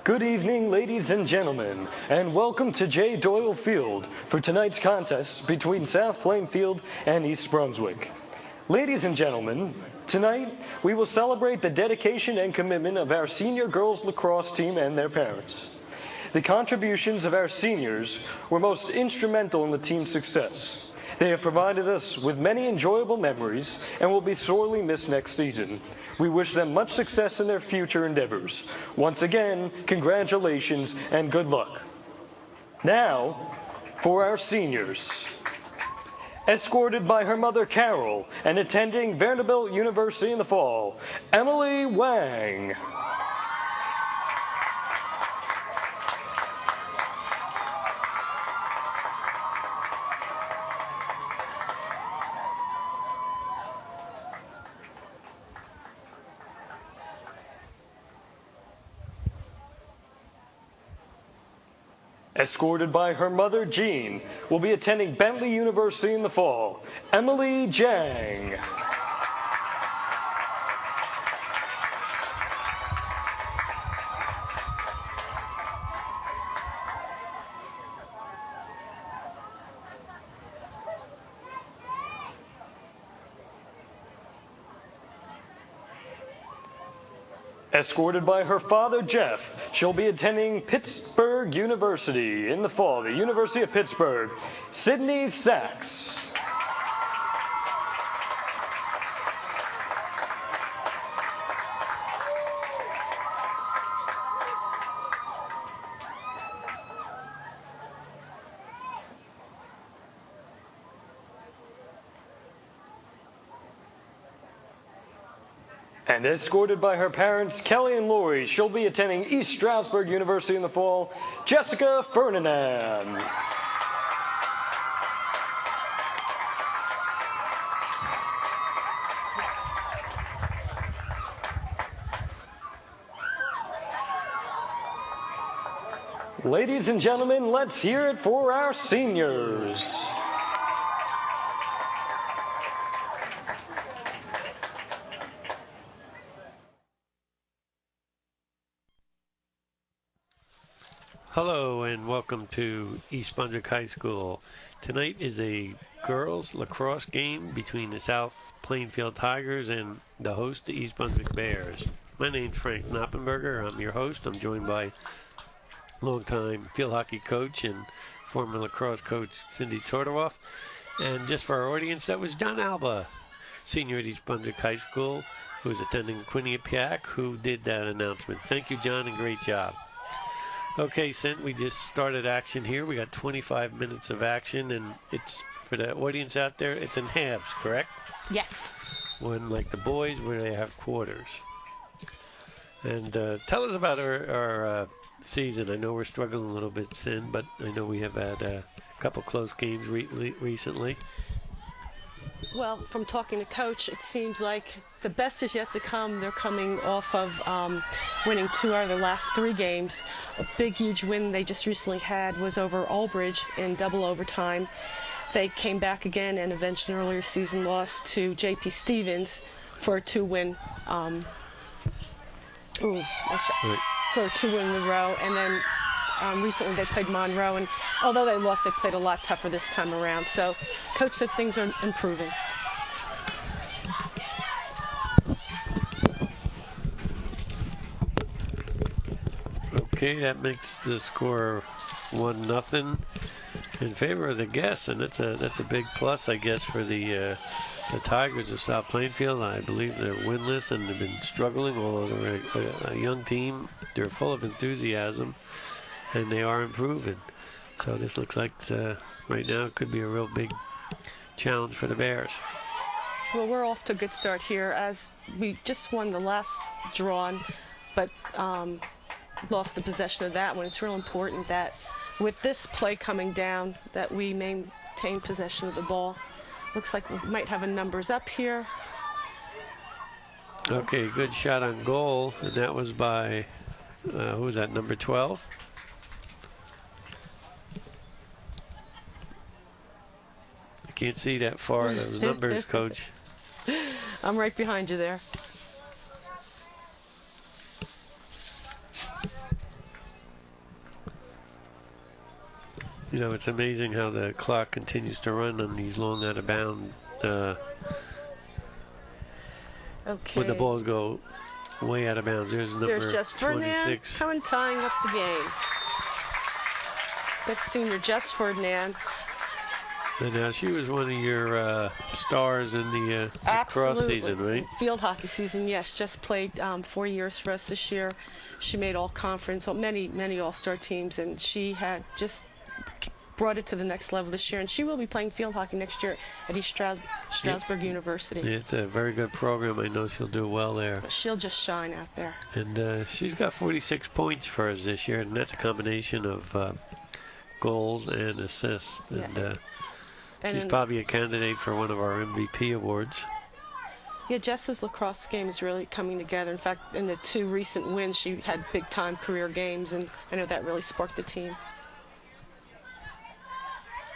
Good evening, ladies and gentlemen, and welcome to J. Doyle Field for tonight's contest between South Plainfield and East Brunswick. Ladies and gentlemen, tonight we will celebrate the dedication and commitment of our senior girls lacrosse team and their parents. The contributions of our seniors were most instrumental in the team's success. They have provided us with many enjoyable memories and will be sorely missed next season. We wish them much success in their future endeavors. Once again, congratulations and good luck. Now, for our seniors. Escorted by her mother Carol and attending Vanderbilt University in the fall, Emily Wang. Escorted by her mother, Jean, will be attending Bentley University in the fall, Emily Jang. Escorted by her father, Jeff, she'll be attending Pittsburgh University in the fall, the University of Pittsburgh, Cindi Sachs. And escorted by her parents, Kelly and Lori, she'll be attending East Stroudsburg University in the fall, Jessica Ferdinand. Ladies and gentlemen, let's hear it for our seniors. Hello and welcome to East Brunswick High School. Tonight is a girls lacrosse game between the South Plainfield Tigers and the host, the East Brunswick Bears. My name's Frank Noppenberger. I'm your host. I'm joined by longtime field hockey coach and former lacrosse coach Cindi Todoroff. And just for our audience, that was John Alba, senior at East Brunswick High School, who was attending Quinnipiac, who did that announcement. Thank you, John, and great job. Okay, Cint, we just started action here. We got 25 minutes of action, and it's, for the audience out there, it's in halves, correct? Yes. One like the boys, where they have quarters. And tell us about our season. I know we're struggling a little bit, Cint, but I know we have had a couple close games recently. Well, from talking to Coach, it seems like the best is yet to come. They're coming off of winning 2 out of their last 3 games. A big, huge win they just recently had was over Albridge in double overtime. They came back again and avenged an earlier season loss to J.P. Stevens for a 2-win. For a 2-win in a row, and then recently they played Monroe, and although they lost, they played a lot tougher this time around. So Coach said things are improving. Okay, that makes the score 1-0 in favor of the guests, and that's a big plus, I guess, for the Tigers of South Plainfield. I believe they're winless and they've been struggling, although they're a young team. They're full of enthusiasm, and they are improving. So this looks like right now it could be a real big challenge for the Bears. Well, we're off to a good start here, as we just won the last draw, but lost the possession of that one. It's real important that with this play coming down that we maintain possession of the ball. Looks like we might have a numbers up here. Okay, good shot on goal, and that was by, who was that, number 12? I can't see that far, those numbers, Coach. I'm right behind you there. You know, it's amazing how the clock continues to run on these long out of bound when the balls go way out of bounds. There's Jess 26. Ferdinand coming tying up the game. That's senior Jess Ferdinand. And now she was one of your stars in the lacrosse season, right? Field hockey season, yes. Jess played 4 years for us this year. She made all conference, many all-star teams, and she had just brought it to the next level this year. And she will be playing field hockey next year at East Stroudsburg University. Yeah, it's a very good program. I know she'll do well there. She'll just shine out there. And she's got 46 points for us this year, and that's a combination of goals and assists. And she's probably a candidate for one of our MVP awards. Yeah, Jess's lacrosse game is really coming together. In fact, in the 2 recent wins, she had big-time career games, and I know that really sparked the team.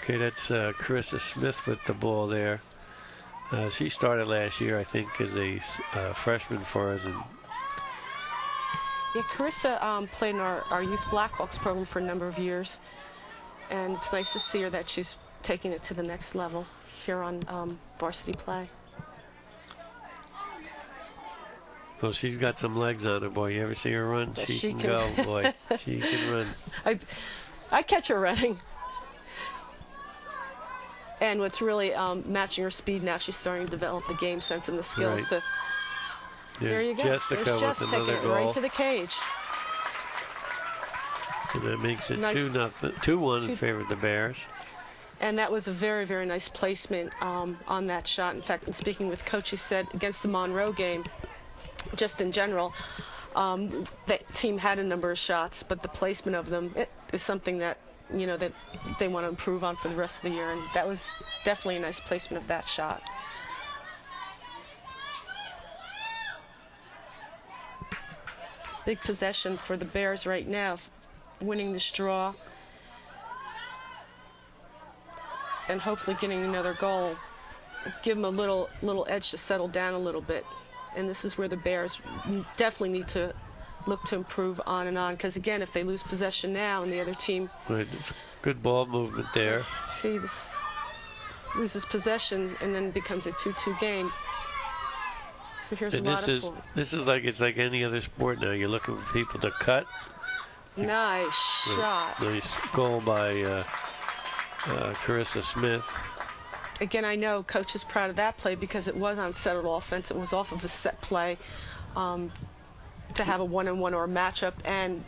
Okay, that's Carissa Smith with the ball there. She started last year, I think, as a freshman for us. And yeah, Carissa played in our Youth Blackhawks program for a number of years, and it's nice to see her that she's taking it to the next level here on varsity play. Well, she's got some legs on her, boy. You ever see her run? She can go, boy. She can run. I catch her running. And what's really matching her speed now, she's starting to develop the game sense and the skills. Right. There you go. Jessica with another goal. Right to the cage. And that makes it 2-1 in favor of the Bears. And that was a very, very nice placement on that shot. In fact, in speaking with Coach, he said against the Monroe game, just in general, that team had a number of shots, but the placement of them is something that, you know, that they want to improve on for the rest of the year. And that was definitely a nice placement of that shot. Big possession for the Bears right now, winning this draw. And hopefully getting another goal. Give them a little edge to settle down a little bit. And this is where the Bears definitely need to look to improve on and on. Because, again, if they lose possession now and the other team... Right, it's good ball movement there. See, this loses possession and then becomes a 2-2 game. So here's and a lot of... This is like it's like any other sport now. You're looking for people to cut. Nice shot. Nice goal by Carissa Smith. Again, I know Coach is proud of that play because it was on settled offense. It was off of a set play to have a one-on-one or a matchup, and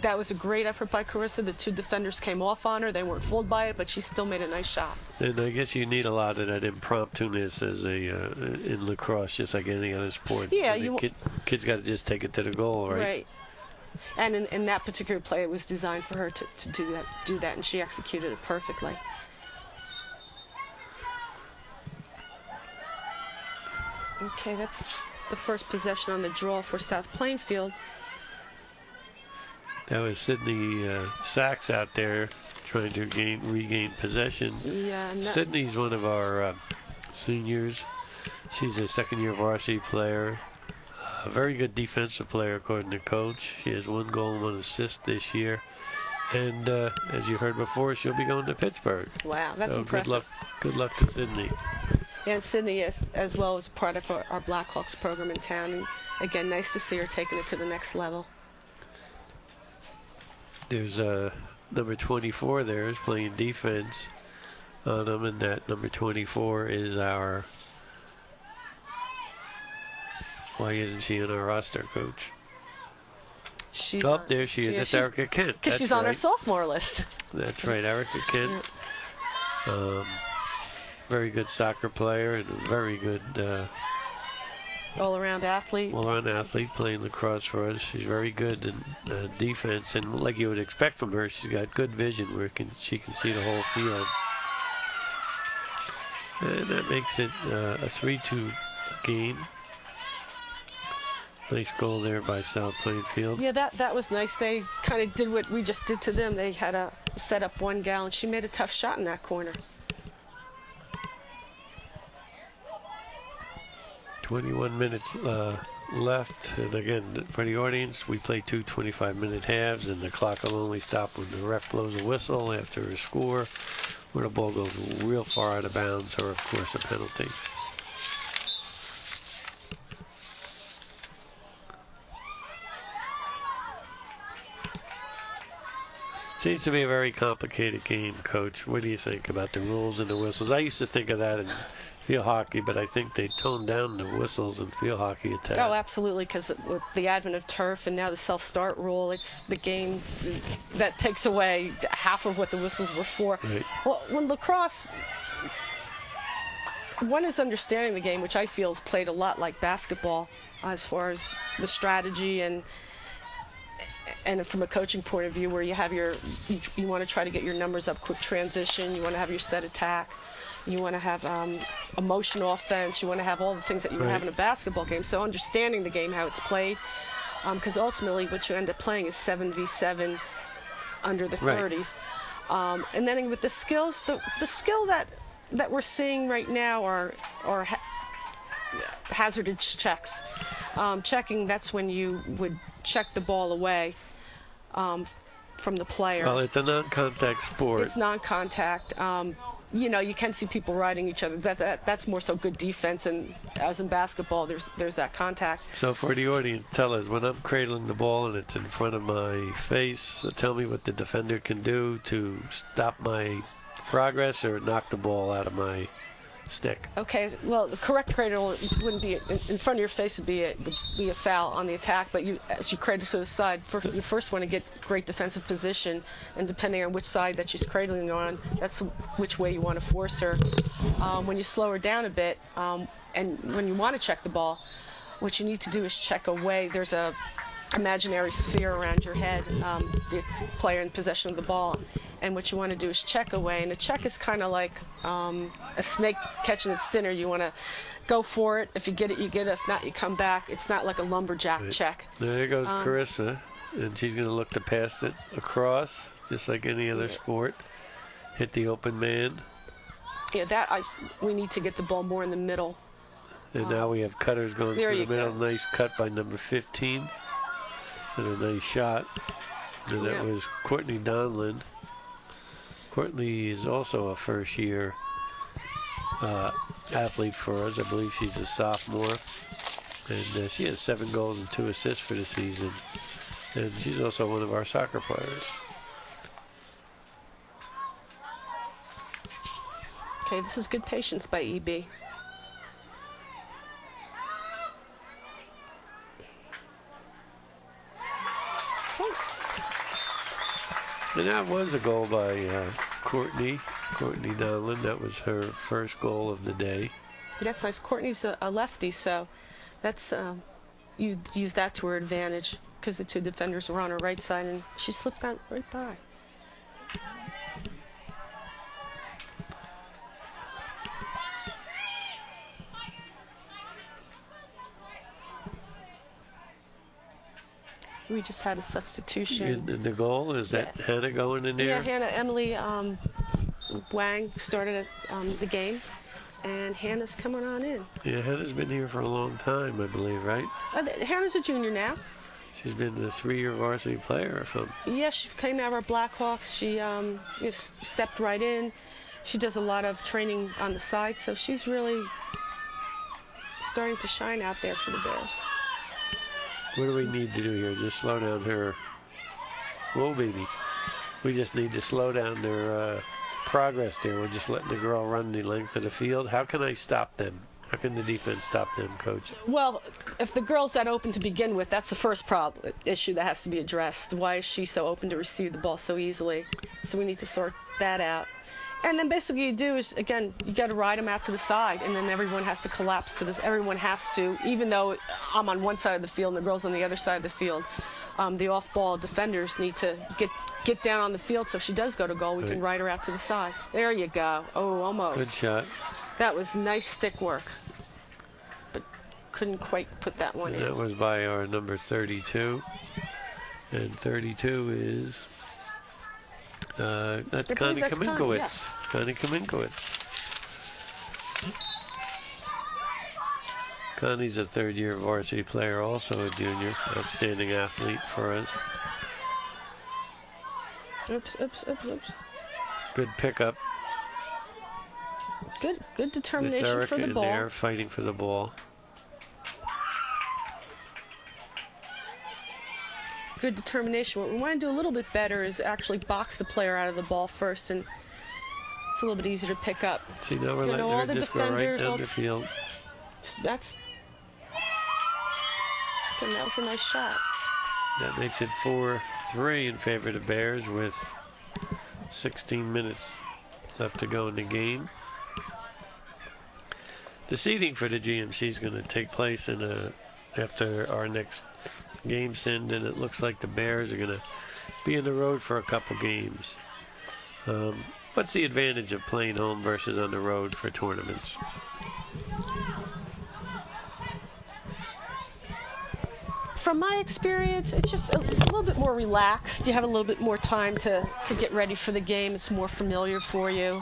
that was a great effort by Carissa. The 2 defenders came off on her. They weren't fooled by it, but she still made a nice shot. And I guess you need a lot of that impromptu-ness as in lacrosse, just like any other sport. Yeah, kids got to just take it to the goal, right? Right. And in that particular play, it was designed for her to do that, and she executed it perfectly. Okay, that's the first possession on the draw for South Plainfield. That was Cindi Sachs out there trying to regain possession. Yeah. Sydney's one of our seniors. She's a second-year varsity player. A very good defensive player, according to Coach. She has 1 goal and 1 assist this year. And as you heard before, she'll be going to Pittsburgh. Wow, that's impressive. Good luck to Sydney. And Sydney, as well, as part of our Blackhawks program in town. And again, nice to see her taking it to the next level. There's number 24 there is playing defense on them, and that number 24 is our... Why isn't she on our roster, Coach? There she is. That's Erica Kent. Because she's on our sophomore list. That's right, Erica Kent. Very good soccer player and a very good all-around athlete. All-around athlete playing lacrosse for us. She's very good in defense, and like you would expect from her, she's got good vision where she can see the whole field. And that makes it a 3-2 game. Nice goal there by South Plainfield. Yeah, that was nice. They kind of did what we just did to them. They had to set up 1 gal, and she made a tough shot in that corner. 21 minutes left. And again, for the audience, we play 2 25-minute halves, and the clock will only stop when the ref blows a whistle after a score, where the ball goes real far out of bounds, or of course a penalty. Seems to be a very complicated game, Coach. What do you think about the rules and the whistles? I used to think of that in field hockey, but I think they toned down the whistles in field hockey a tad. Oh, absolutely, because with the advent of turf and now the self-start rule, it's the game that takes away half of what the whistles were for. Right. Well, when lacrosse, one is understanding the game, which I feel is played a lot like basketball as far as the strategy and from a coaching point of view, where you have you want to try to get your numbers up, quick transition, you want to have your set attack, you want to have a motion offense, you want to have all the things that you would have in a basketball game. So understanding the game, how it's played, because ultimately what you end up playing is 7v7 under the 30s. And then with the skills, the skill that we're seeing right now are hazarded checks. Checking, that's when you would check the ball away from the player. Well, it's a non-contact sport. It's non-contact. You know, you can see people riding each other. That's more so good defense, and as in basketball, there's that contact. So for the audience, tell us, when I'm cradling the ball and it's in front of my face, tell me what the defender can do to stop my progress or knock the ball out of my stick. Okay, well, the correct cradle wouldn't be in front of your face, would be a foul on the attack, but as you cradle to the side, you first want to get great defensive position, and depending on which side that she's cradling on, that's which way you want to force her. When you slow her down a bit, and when you want to check the ball, what you need to do is check away. There's a imaginary sphere around your head, the player in possession of the ball, and what you want to do is check away. And a check is kind of like a snake catching its dinner. You want to go for it. If you get it, you get it. If not, you come back. It's not like a lumberjack check. There goes Carissa, and she's going to look to pass it across, just like any other sport. Hit the open man. Yeah, we need to get the ball more in the middle. And now we have cutters going through the middle. Go. Nice cut by number 15. And a nice shot. And that was Courtney Donlin. Courtney is also a first-year athlete for us. I believe she's a sophomore. And she has 7 goals and 2 assists for the season. And she's also one of our soccer players. Okay, this is good patience by EB. And that was a goal by Courtney Donlin. That was her first goal of the day. That's nice. Courtney's a lefty, so that's you use that to her advantage, because the 2 defenders were on her right side, and she slipped that right by. We just had a substitution. And the goal, is that Hannah going in there? Yeah, Hannah. Emily Wang started the game, and Hannah's coming on in. Yeah, Hannah's been here for a long time, I believe, right? Hannah's a junior now. She's been a 3-year varsity player or something. Yeah, she came out of our Blackhawks. She stepped right in. She does a lot of training on the side, so she's really starting to shine out there for the Bears. What do we need to do here? Just slow down her. Whoa, baby. We just need to slow down their progress there. We're just letting the girl run the length of the field. How can I stop them? How can the defense stop them, Coach? Well, if the girl's that open to begin with, that's the first issue that has to be addressed. Why is she so open to receive the ball so easily? So we need to sort that out. And then basically you do is, again, you got to ride them out to the side, and then everyone has to collapse to this. Everyone has to, even though I'm on one side of the field and the girl's on the other side of the field, the off-ball defenders need to get down on the field, so if she does go to goal, we can ride her out to the side. There you go. Oh, almost. Good shot. That was nice stick work, but couldn't quite put that one in. That was by our number 32, and 32 is... that's Connie Kaminkowicz. Yes. Connie Kaminkowicz. Connie's a third-year varsity player, also a junior. Outstanding athlete for us. Oops, oops, oops, oops. Good pickup. Good determination for the in ball. there fighting for the ball. Good determination. What we want to do a little bit better is actually box the player out of the ball first, and it's a little bit easier to pick up. See, now we're letting her just go right down the field. That's... And that was a nice shot. That makes it 4-3 in favor of the Bears with 16 minutes left to go in the game. The seeding for the GMC is going to take place after our next game, Cindi, and it looks like the Bears are going to be on the road for a couple games. What's the advantage of playing home versus on the road for tournaments? From my experience, it's a little bit more relaxed. You have a little bit more time to get ready for the game. It's more familiar for you.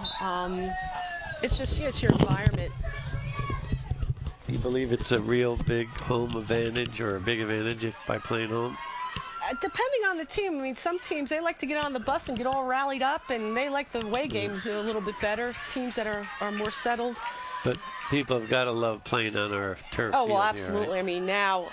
It's your environment. You believe it's a real big home advantage or a big advantage by playing home? Depending on the team. I mean, some teams, they like to get on the bus and get all rallied up, and they like the away games a little bit better. Teams that are more settled. But people have got to love playing on our turf. Oh, well, field absolutely. Here, right? I mean, now,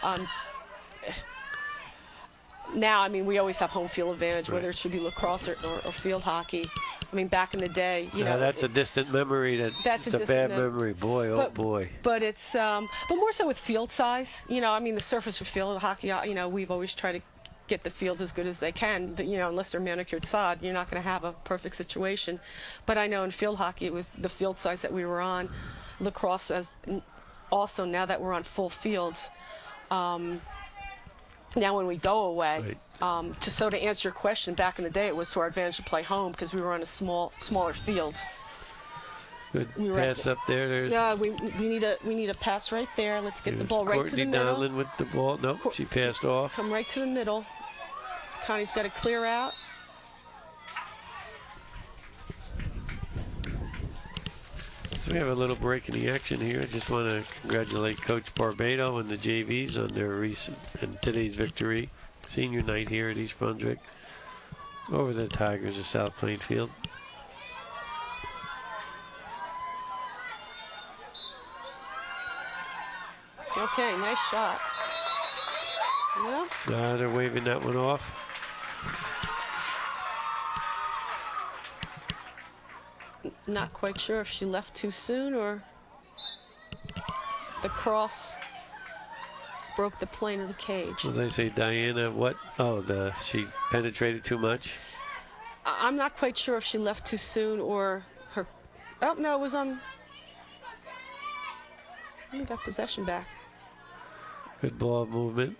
I mean, we always have home field advantage, Right. whether it should be lacrosse or field hockey. I mean, back in the day, you know. That's a distant memory. It's a bad memory. Boy, oh boy. But it's, but more so with field size. You know, I mean, the surface for field hockey, you know, we've always tried to get the fields as good as they can. But, you know, unless they're manicured sod, you're not going to have a perfect situation. But I know in field hockey, it was the field size that we were on. Lacrosse, also, now that we're on full fields, now when we go away, right. To answer your question, back in the day it was to our advantage to play home because we were on smaller fields. Good pass up there. There's we need a pass right there. Let's get the ball right to the middle. Courtney Donlin with the ball. Nope, she passed off. Come right to the middle. Connie's got to clear out. So we have a little break in the action here. I just want to congratulate Coach Barbado and the JVs on their recent and today's victory. Senior night here at East Brunswick over the Tigers of South Plainfield. Okay, nice shot. Yeah. They're waving that one off. Not quite sure if she left too soon or the cross broke the plane of the cage. Well, they say Diana, what? Oh, she penetrated too much? I'm not quite sure if she left too soon or her... Oh, no, it was on... We got possession back. Good ball movement.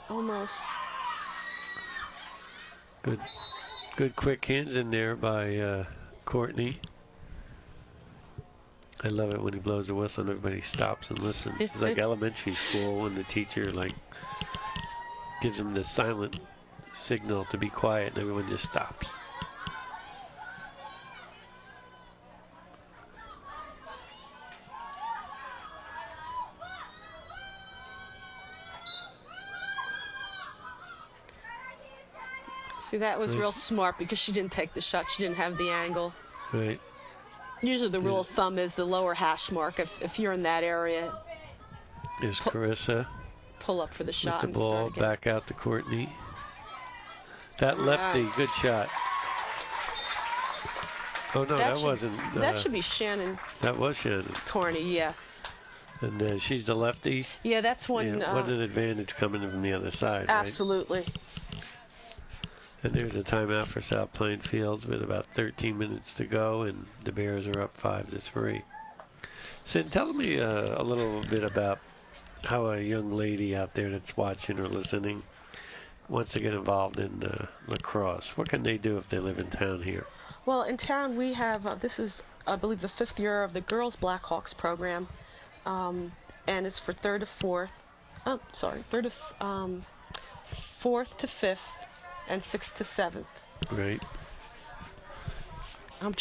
Almost. Good quick hands in there by Courtney. I love it when he blows the whistle and everybody stops and listens. It's like elementary school when the teacher gives them the silent signal to be quiet and everyone just stops. See, that was real smart because she didn't take the shot. She didn't have the angle. Right. Usually the rule of thumb is the lower hash mark. If you're in that area, There's Carissa. Pull up for the shot. With the ball back out to Courtney. That lefty, good shot. Oh, no, that wasn't. That should be Shannon. That was Shannon. Corney, yeah. And she's the lefty. Yeah, that's one. Yeah, what an advantage coming in from the other side. Absolutely. Right? And there's a timeout for South Plainfield with about 13 minutes to go, and the Bears are up 5-3. Cindi, tell me a little bit about how a young lady out there that's watching or listening wants to get involved in lacrosse. What can they do if they live in town here? Well, in town we have, this is, I believe, the 5th year of the Girls Blackhawks program, and it's for 3rd to 4th. Oh, sorry, 4th to 5th. And 6th to 7th. Right. I'm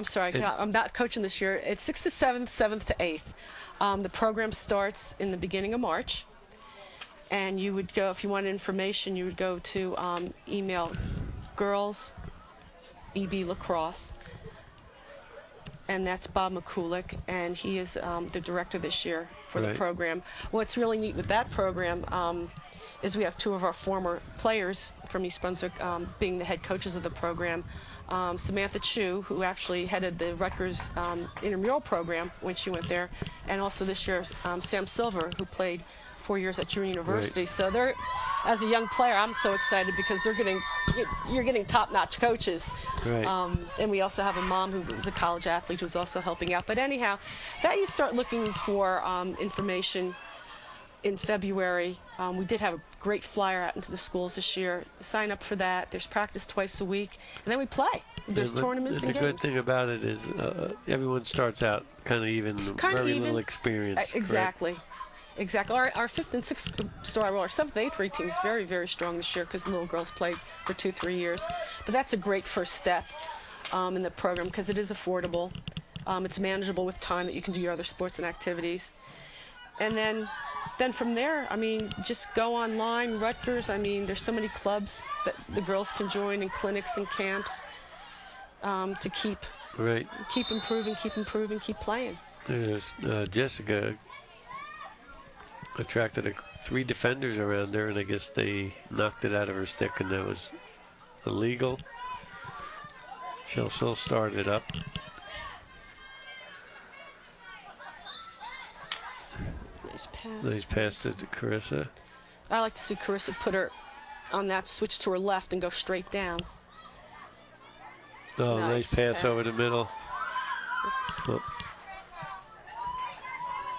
sorry, I'm not coaching this year. It's 6th to 7th, 7th to 8th. The program starts in the beginning of March, and you would go, if you wanted information, you would go to email Girls Lacrosse, and that's Bob McCulick, and he is the director this year for the program. What's really neat with that program is we have two of our former players from East Brunswick being the head coaches of the program. Samantha Chu, who actually headed the Rutgers intramural program when she went there, and also this year Sam Silver, who played 4 years at Junior University. So they're, as a young player, I'm so excited because you're getting top-notch coaches. And we also have a mom who was a college athlete who's also helping out. But anyhow, that you start looking for information in February. We did have a great flyer out into the schools this year. Sign up for that. There's practice twice a week, and then we play. There's tournaments and games. The good thing about it is everyone starts out kind of even, very little experience. Exactly. Exactly. Our fifth and sixth star, well, our seventh and eighth grade team is very, very strong this year because the little girls played for 2-3 years. But that's a great first step in the program because it is affordable. It's manageable with time that you can do your other sports and activities. And then from there, I mean, just go online, Rutgers. I mean, there's so many clubs that the girls can join and clinics and camps to keep improving, keep playing. There's Jessica attracted 3 defenders around there, and I guess they knocked it out of her stick, and that was illegal. She'll still start it up. Nice pass to Carissa. I like to see Carissa put her on that switch to her left and go straight down. Oh, nice pass over the middle. Oh.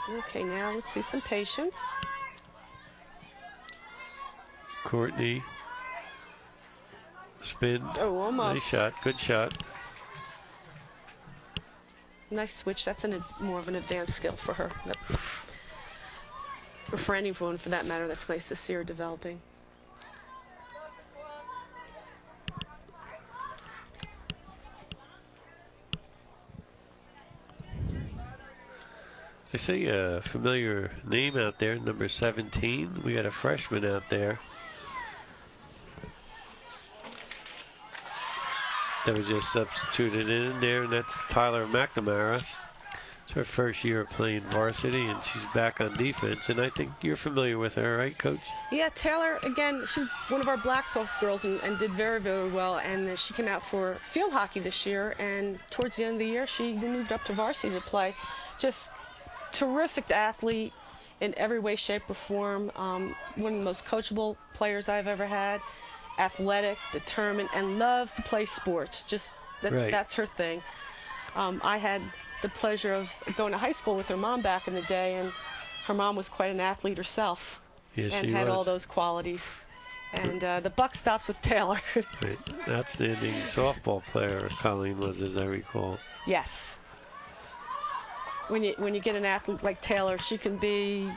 Okay, now let's see some patience. Courtney. Spin. Oh, almost. Nice shot. Good shot. Nice switch. That's more of an advanced skill for her. Or for anyone, for that matter, that's nice to see her developing. I see a familiar name out there, number 17. We got a freshman out there that was just substituted in there, and that's Tyler McNamara. It's her first year playing varsity, and she's back on defense. And I think you're familiar with her, right, Coach? Yeah, Taylor, again, she's one of our Black Soft girls and did very, very well. And she came out for field hockey this year, and towards the end of the year, she moved up to varsity to play. Just terrific athlete in every way, shape, or form. One of the most coachable players I've ever had. Athletic, determined, and loves to play sports. Just that's her thing. I had the pleasure of going to high school with her mom back in the day, and her mom was quite an athlete herself. Yes, and she had was. all those qualities. And the buck stops with Taylor. Right. Outstanding softball player, Colleen was, as I recall. Yes. When you get an athlete like Taylor, she can be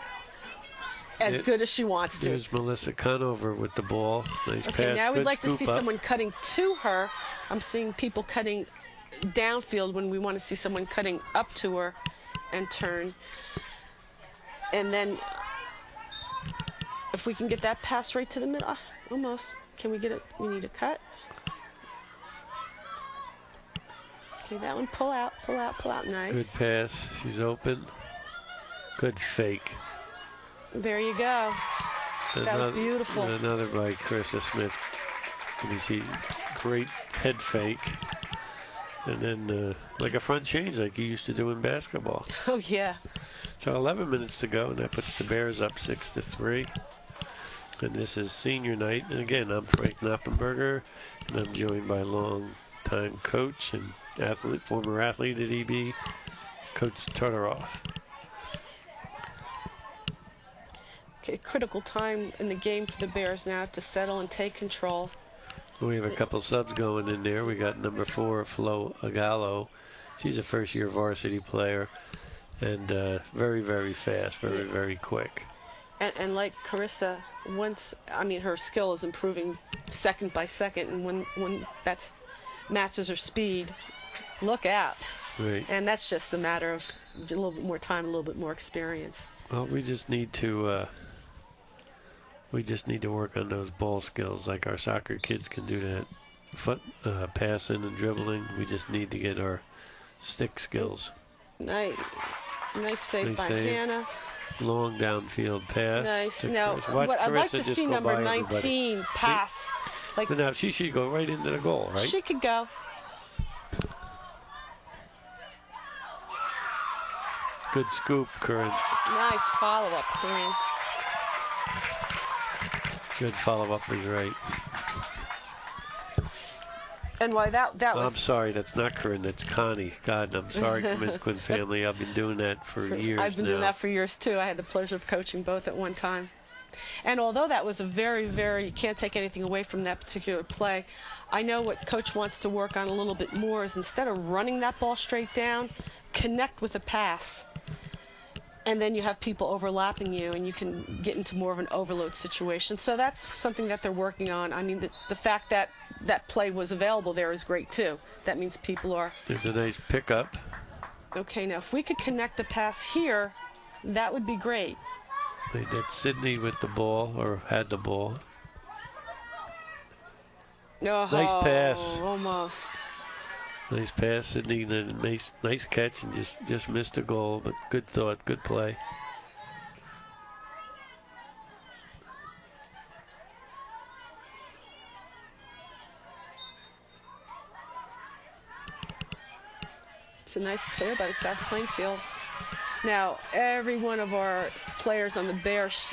as good as she wants to. There's Melissa Conover with the ball. Nice pass. Okay, now we'd like to see up. someone cutting to her. I'm seeing people cutting downfield when we want to see someone cutting up to her and turn. And then if we can get that pass right to the middle, almost. Can we get it? We need a cut. Okay, that one, pull out, nice. Good pass, she's open. Good fake. There you go. That was beautiful. Another by Carissa Smith. You see, great head fake. And then like a front change like you used to do in basketball. Oh, yeah. So 11 minutes to go, and that puts the Bears up 6-3. And this is senior night. And again, I'm Frank Noppenberger, and I'm joined by longtime coach and former athlete at EB, Coach Todoroff. Okay, critical time in the game for the Bears now to settle and take control. We have a couple subs going in there. We got number 4, Flo Agallo. She's a first-year varsity player, and very, very fast, very, very quick. And like Carissa, her skill is improving second by second, and when that matches her speed, look out. Right. And that's just a matter of a little bit more time, a little bit more experience. Well, we just need to work on those ball skills, like our soccer kids can do that foot passing and dribbling. We just need to get our stick skills. Nice save by Hannah. Long downfield pass. Nice. Now, what I'd like to see number 19 pass. See? Like, so now she should go right into the goal, right? She could go. Good scoop, Corinne. Nice follow-up, Corinne. Good follow-up is right. And why that was... I'm sorry, that's not Corinne, that's Connie. God, I'm sorry, Cominskin family. I've been doing that for years I've been doing that for years, too. I had the pleasure of coaching both at one time. And although that was a very, you can't take anything away from that particular play, I know what Coach wants to work on a little bit more is instead of running that ball straight down, connect with a pass. And then you have people overlapping you, and you can get into more of an overload situation. So that's something that they're working on. I mean, the fact that that play was available there is great, too. That means people are... There's a nice pickup. Okay, now if we could connect a pass here, that would be great. They did Cindi with the ball, or had the ball. Oh, nice pass. Almost. Nice pass, Cindi. Nice catch, and just missed a goal, but good thought, good play. It's a nice clear by the South Plainfield. Now, every one of our players on the Bears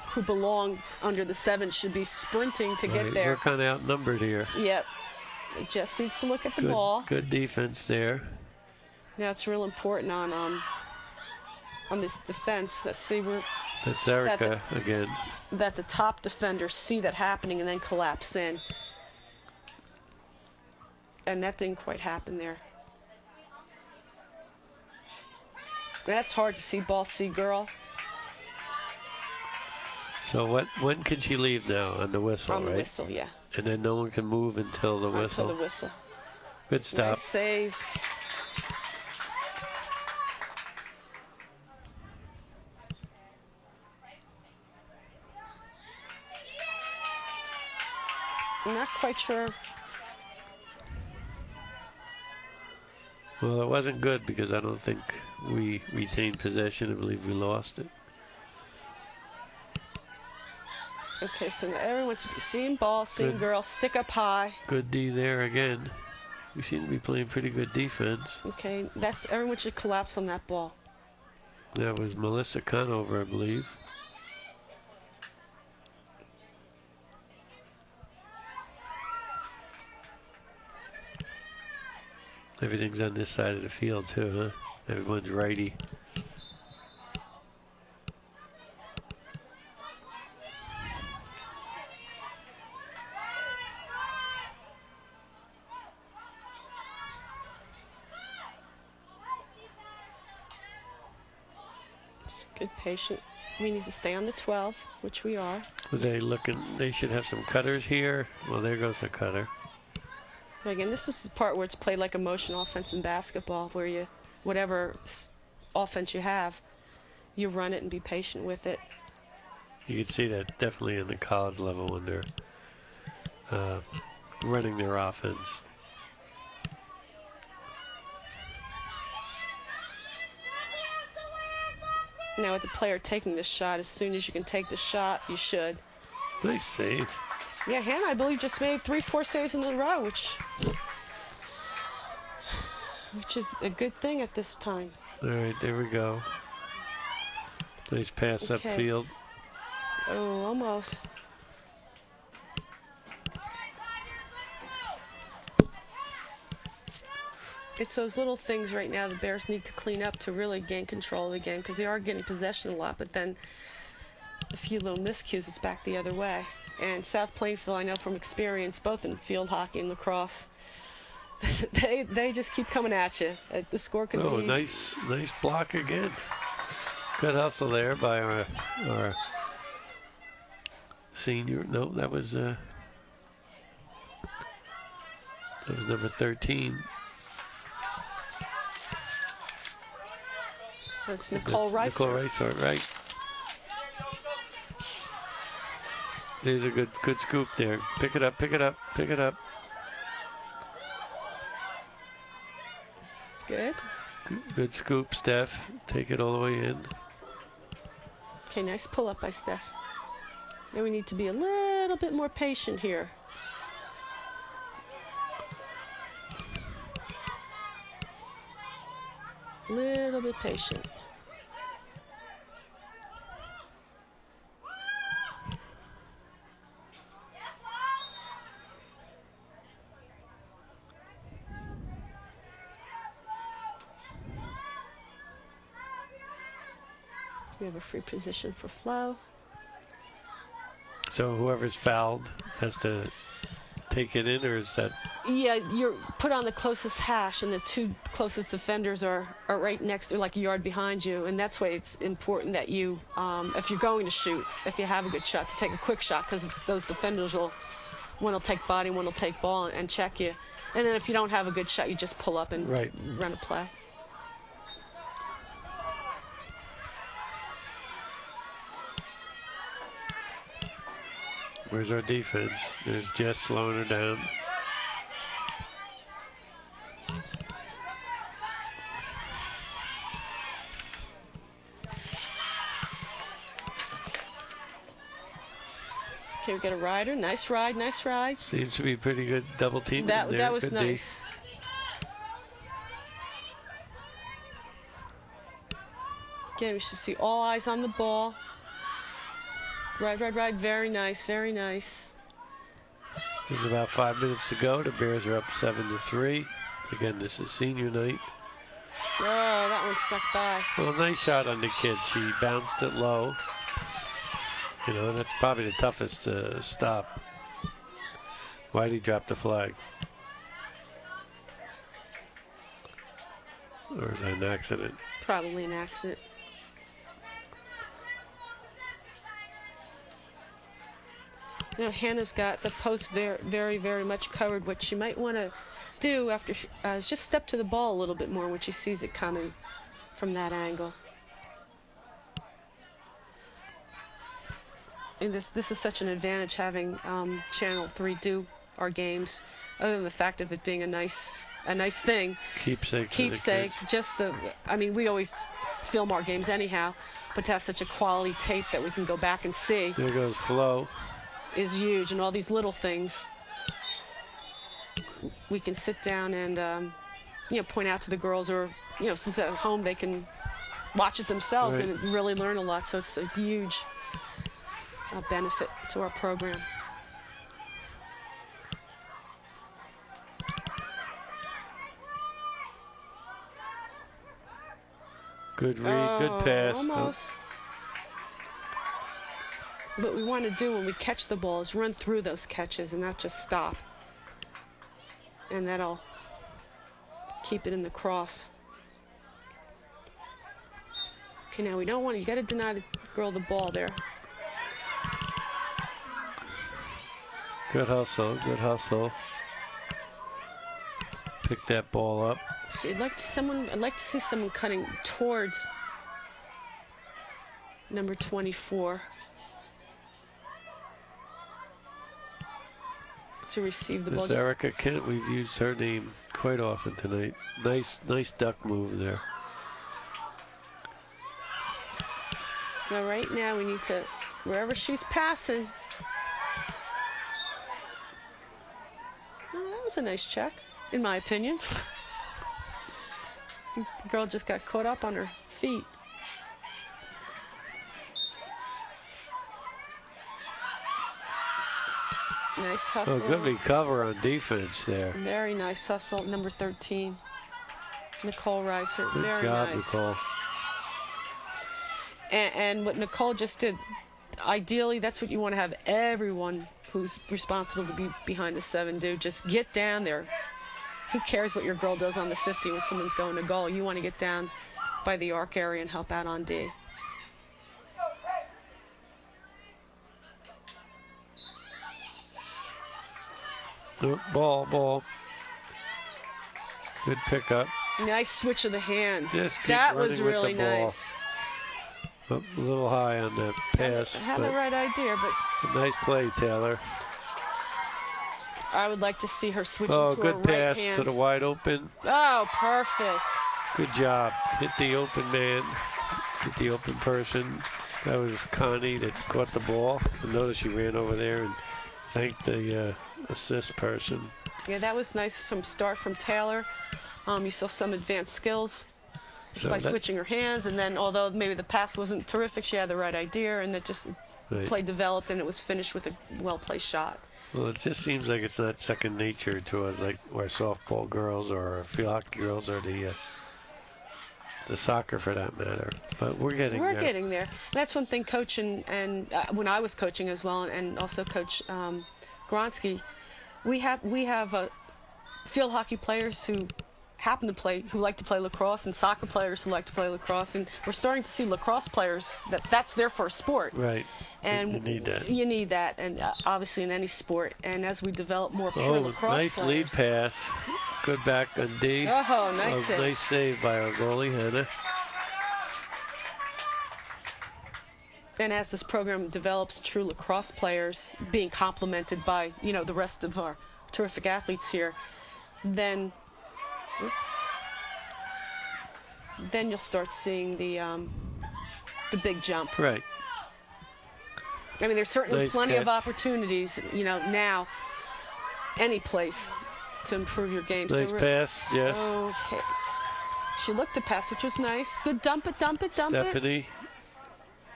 who belong under the 7 should be sprinting to get there. We're kind of outnumbered here. Yep. It just needs to look at the ball. Good defense there. Now it's real important on this defense. Let's see where. That's Erica again. That the top defenders see that happening and then collapse in. And that didn't quite happen there. That's hard to see ball see girl. So when can she leave now? On the whistle, right? On the whistle, yeah. And then no one can move until the whistle. Until the whistle. Good stop. Nice save. I'm not quite sure. Well, it wasn't good because I don't think we retained possession. I believe we lost it. Okay, so now everyone's seeing ball, seeing girl, stick up high. Good D there again. We seem to be playing pretty good defense. Okay, everyone should collapse on that ball. That was Melissa Conover, I believe. Everything's on this side of the field too, huh? Everyone's righty. Good patient. We need to stay on the 12, which we are. Were they looking? They should have some cutters here. Well, there goes a cutter. But again, this is the part where it's played like a motion offense in basketball, where you, whatever offense you have, you run it and be patient with it. You can see that definitely in the college level when they're running their offense. Now with the player taking this shot, as soon as you can take the shot, you should. Nice save. Yeah, Hannah, I believe, just made 3-4 saves in a row, which is a good thing at this time. All right, there we go. Nice pass upfield. Oh, almost. It's those little things right now the Bears need to clean up to really gain control again, because they are getting possession a lot, but then a few little miscues, it's back the other way. And South Plainfield, I know from experience, both in field hockey and lacrosse, they just keep coming at you. The score could be... Oh, nice block again. Good hustle there by our senior. No, that was number 13. That's Nicole Rice. Nicole Rice, right. There's a good scoop there. Pick it up, pick it up, pick it up. Good. Good scoop, Steph. Take it all the way in. Okay, nice pull up by Steph. Now we need to be a little bit more patient here. Little bit patient. We have a free position for Flo. So whoever's fouled has to take it in, or is that? Yeah, you're put on the closest hash, and the two closest defenders are right next to, like a yard behind you, and that's why it's important that you, if you're going to shoot, if you have a good shot, to take a quick shot, because those defenders one will take body, one will take ball and check you, and then if you don't have a good shot, you just pull up and run a play. Where's our defense? There's Jess slowing her down. Okay, we got a rider. Nice ride, nice ride. Seems to be pretty good double team. That was good nice. Again, we should see all eyes on the ball. Ride. Very nice, very nice. There's about 5 minutes to go. The Bears are up 7-3. Again, this is senior night. Oh, that one snuck by. Well, nice shot on the kid. She bounced it low. You know, that's probably the toughest to stop. Why'd he drop the flag? Or is that an accident? Probably an accident. You know, Hannah's got the post very, very much covered. What she might want to do after is just step to the ball a little bit more when she sees it coming from that angle. And this is such an advantage having Channel 3 do our games, other than the fact of it being a nice thing. Keepsake. I mean, we always film our games anyhow, but to have such a quality tape that we can go back and see. There goes Flo. Is huge, and all these little things we can sit down and point out to the girls, or since at home they can watch it themselves and really learn a lot. So it's a huge benefit to our program. Good read, good pass. Almost. What we want to do when we catch the ball is run through those catches and not just stop. And that'll keep it in the cross. Okay, now we don't want to, you got to deny the girl the ball there. Good hustle, good hustle. Pick that ball up. So I'd like to see someone cutting towards number 24. To receive the ball. This Erica Kent, we've used her name quite often tonight. Nice duck move there. Now right now we need to, wherever she's passing. Oh, that was a nice check, in my opinion. The girl just got caught up on her feet. Nice hustle. Oh, good recover on defense there. Very nice hustle. Number 13, Nicole Reiser. Good Very job, nice. Nicole. And what Nicole just did, ideally, that's what you want to have everyone who's responsible to be behind the 7 do. Just get down there. Who cares what your girl does on the 50 when someone's going to goal? You want to get down by the arc area and help out on D. Oh, ball. Good pickup. Nice switch of the hands. Just keep That running was with really the ball. nice. A little high on that pass. Had the right idea, but nice play, Taylor. I would like to see her switch Oh, into her good right pass hand. to the wide open. Oh, perfect. Good job. Hit the open man. Hit the open person. That was Connie that caught the ball. And notice she ran over there and thanked the assist person. Yeah, that was nice from Taylor. You saw some advanced skills by switching her hands, and then although maybe the pass wasn't terrific, she had the right idea, and it just play developed, and it was finished with a well-placed shot. Well, it just seems like it's not second nature to us, like our softball girls or our field hockey girls or the soccer for that matter. But we're getting there. We're getting there. That's one thing coaching, and when I was coaching as well, and also Coach Gronsky, we have field hockey players who like to play lacrosse, and soccer players who like to play lacrosse, and we're starting to see lacrosse players that's their first sport. Right. And you need that. You need that, and obviously in any sport. And as we develop more pure lacrosse nice players. lead pass. Good back on D. Oh, nice save. Nice save by our goalie, Hannah. And as this program develops true lacrosse players, being complemented by the rest of our terrific athletes here, then you'll start seeing the big jump. Right. I mean, there's certainly Nice plenty catch. of opportunities, now, any place to improve your game. Nice pass, yes. Okay. She looked to pass, which was nice. Good dump it. Stephanie.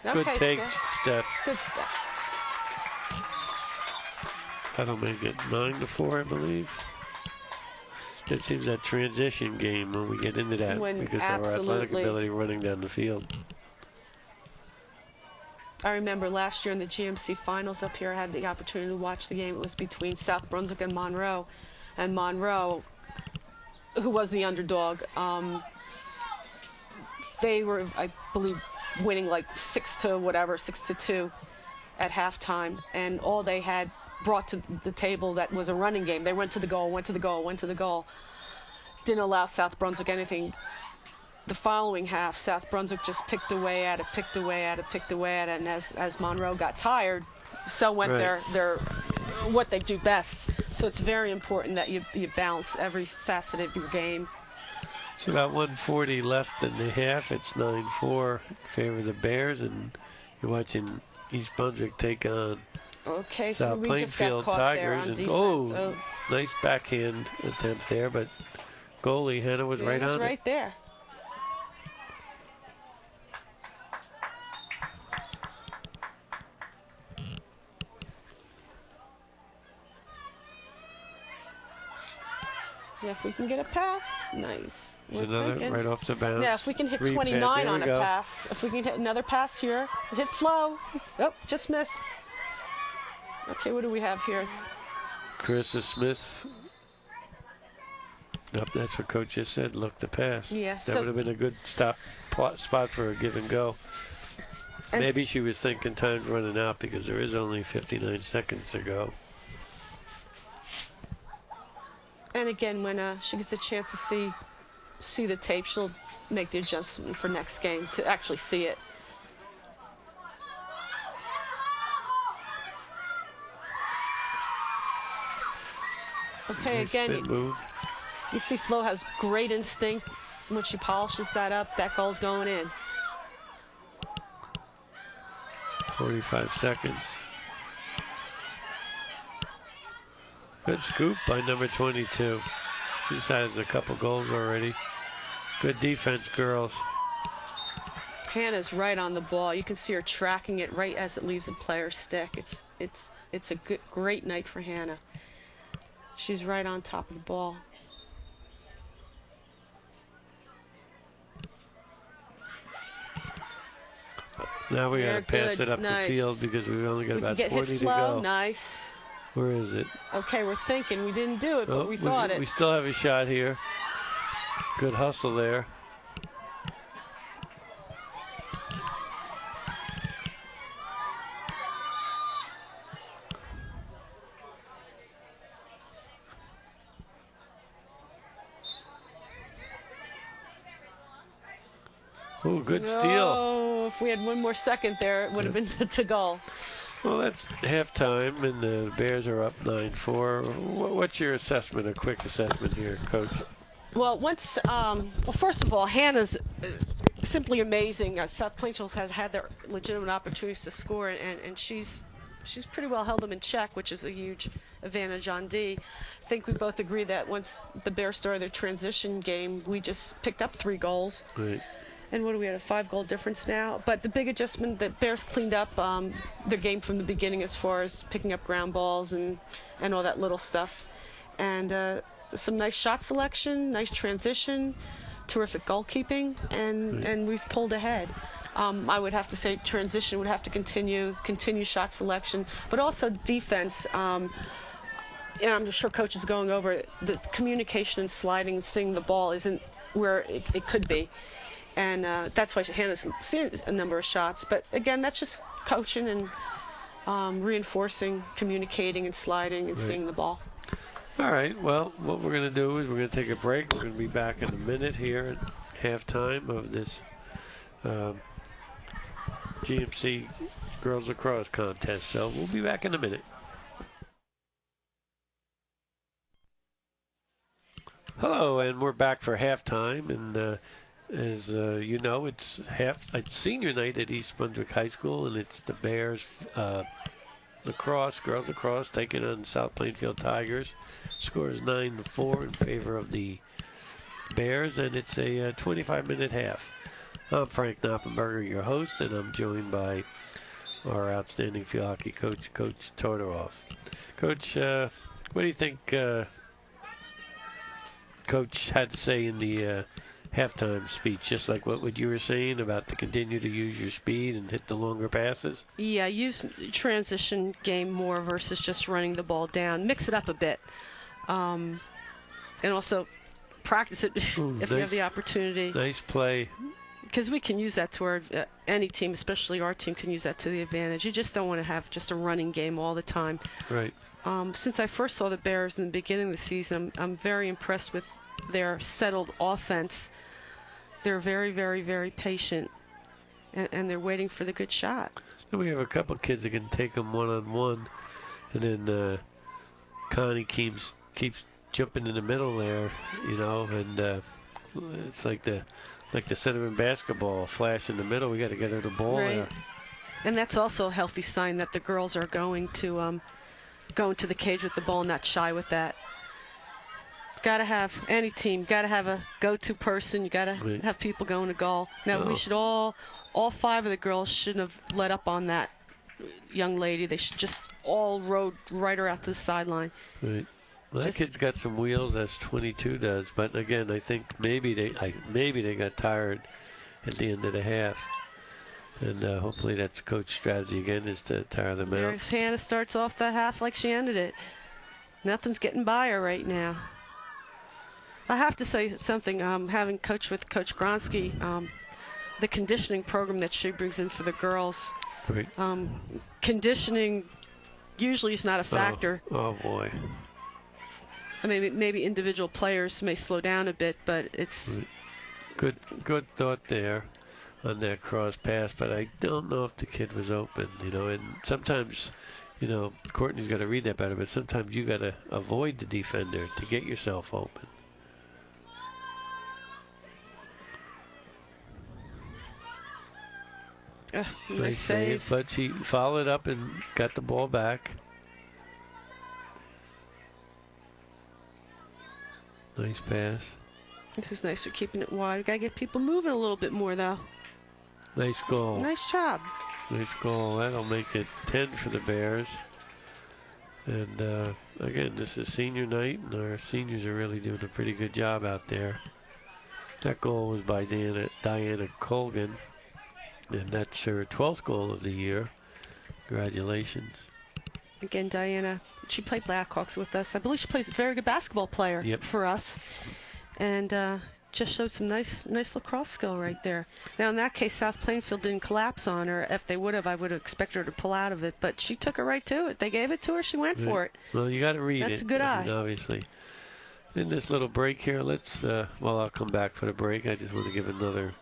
Good Okay, take, Steph. Good stuff. That'll make it 9-4, I believe. It seems that transition game when we get into that because of our athletic ability running down the field. I remember last year in the GMC finals up here, I had the opportunity to watch the game. It was between South Brunswick and Monroe. And Monroe, who was the underdog, they were, I believe, winning like 6-2 at halftime. And all they had brought to the table that was a running game. They went to the goal. Didn't allow South Brunswick anything. The following half, South Brunswick just picked away at it, and as Monroe got tired, so went their what they do best. So it's very important that you balance every facet of your game. So about 1:40 left in the half. It's 9-4 in favor of the Bears, and you're watching East Brunswick take on South Plainfield Tigers. And nice backhand attempt there, but goalie Hannah was right on it. Right there. Yeah, if we can get a pass, nice. There's another right off the bounce. Yeah, if we can hit 29 on a pass. If we can hit another pass here, hit flow. Oh, just missed. Okay, what do we have here? Carissa Smith. Nope, that's what Coach just said. Look the pass. Yeah, that would have been a good spot for a give and go. Maybe she was thinking time's running out because there is only 59 seconds to go. And again, when she gets a chance to see the tape, she'll make the adjustment for next game to actually see it. Okay, nice again, spin move. You see Flo has great instinct. When she polishes that up, that goal's going in. 45 seconds. Good scoop by number 22. She's has a couple goals already. Good defense, girls. Hannah's right on the ball. You can see her tracking it right as it leaves the player's stick. It's a great night for Hannah. She's right on top of the ball. Now we got to pass it up the field because we've only got about 40 to go. Nice. Where is it? Okay, we're thinking. We didn't do it, but we thought it. We still have a shot here. Good hustle there. Oh, good steal. Oh, if we had one more second there, it would have been to goal. Well, that's halftime, and the Bears are up 9-4. What's your assessment, a quick assessment here, Coach? Well, first of all, Hannah's simply amazing. South Plainfield has had their legitimate opportunities to score, and she's pretty well held them in check, which is a huge advantage on D. I think we both agree that once the Bears started their transition game, we just picked up 3 goals. Right. And what do we have, a 5-goal difference now? But the big adjustment, that Bears cleaned up their game from the beginning as far as picking up ground balls and all that little stuff. And some nice shot selection, nice transition, terrific goalkeeping, and we've pulled ahead. I would have to say transition would have to continue shot selection, but also defense. I'm sure Coach is going over the communication and sliding and seeing the ball isn't where it could be. And that's why Hannah's seen a number of shots. But again, that's just coaching and reinforcing, communicating and sliding and seeing the ball. All right, well, what we're going to do is we're going to take a break. We're going to be back in a minute here at halftime of this GMC Girls Lacrosse contest. So we'll be back in a minute. Hello, and we're back for halftime. And as you know, it's senior night at East Brunswick High School, and it's the Bears girls lacrosse, taking on South Plainfield Tigers. Score is 9-4 in favor of the Bears, and it's a 25-minute half. I'm Frank Noppenberger, your host, and I'm joined by our outstanding field hockey coach, Coach Todoroff. Coach, what do you think Coach had to say in the halftime speech, just like what you were saying about to continue to use your speed and hit the longer passes? Yeah, use transition game more versus just running the ball down. Mix it up a bit. And also practice it if you have the opportunity. Nice play. Because we can use that to any team, especially our team, can use that to the advantage. You just don't want to have just a running game all the time. Right. Since I first saw the Bears in the beginning of the season, I'm very impressed with their settled offense. They're very, very, very patient, and they're waiting for the good shot. And we have a couple kids that can take them one-on-one, and then Connie keeps jumping in the middle there, and it's like the centerman basketball, flash in the middle. We got to get her the ball there. And that's also a healthy sign that the girls are going to the cage with the ball, not shy with that. Any team got to have a go-to person. You got to have people going to goal. Now we should all 5 of the girls shouldn't have let up on that young lady. They should just all rode right her out to the sideline. Right. Well, that kid's got some wheels, as 22 does. But again, I think maybe they got tired at the end of the half. And hopefully that's coach strategy again, is to tire them out. Hannah starts off the half like she ended it. Nothing's getting by her right now. I have to say something. Having coached with Coach Gronsky, the conditioning program that she brings in for the girls, conditioning usually is not a factor. Oh boy. I mean, maybe individual players may slow down a bit, but it's good thought there on that cross pass. But I don't know if the kid was open, and sometimes, Courtney's got to read that better, but sometimes you got to avoid the defender to get yourself open. Nice save. But she followed up and got the ball back. Nice pass. This is nice for keeping it wide. We got to get people moving a little bit more, though. Nice goal. Nice job. Nice goal. That'll make it 10 for the Bears. And again, this is senior night, and our seniors are really doing a pretty good job out there. That goal was by Diana Colgan, and that's her 12th goal of the year. Congratulations. Again, Diana, she played Blackhawks with us. I believe she plays a very good basketball player for us. And just showed some nice lacrosse skill right there. Now, in that case, South Plainfield didn't collapse on her. If they would have, I would have expected her to pull out of it. But she took her right to it. They gave it to her. She went for it. Well, you got to read it. That's a good eye. Obviously. In this little break here, let's, I'll come back for the break. I just want to give another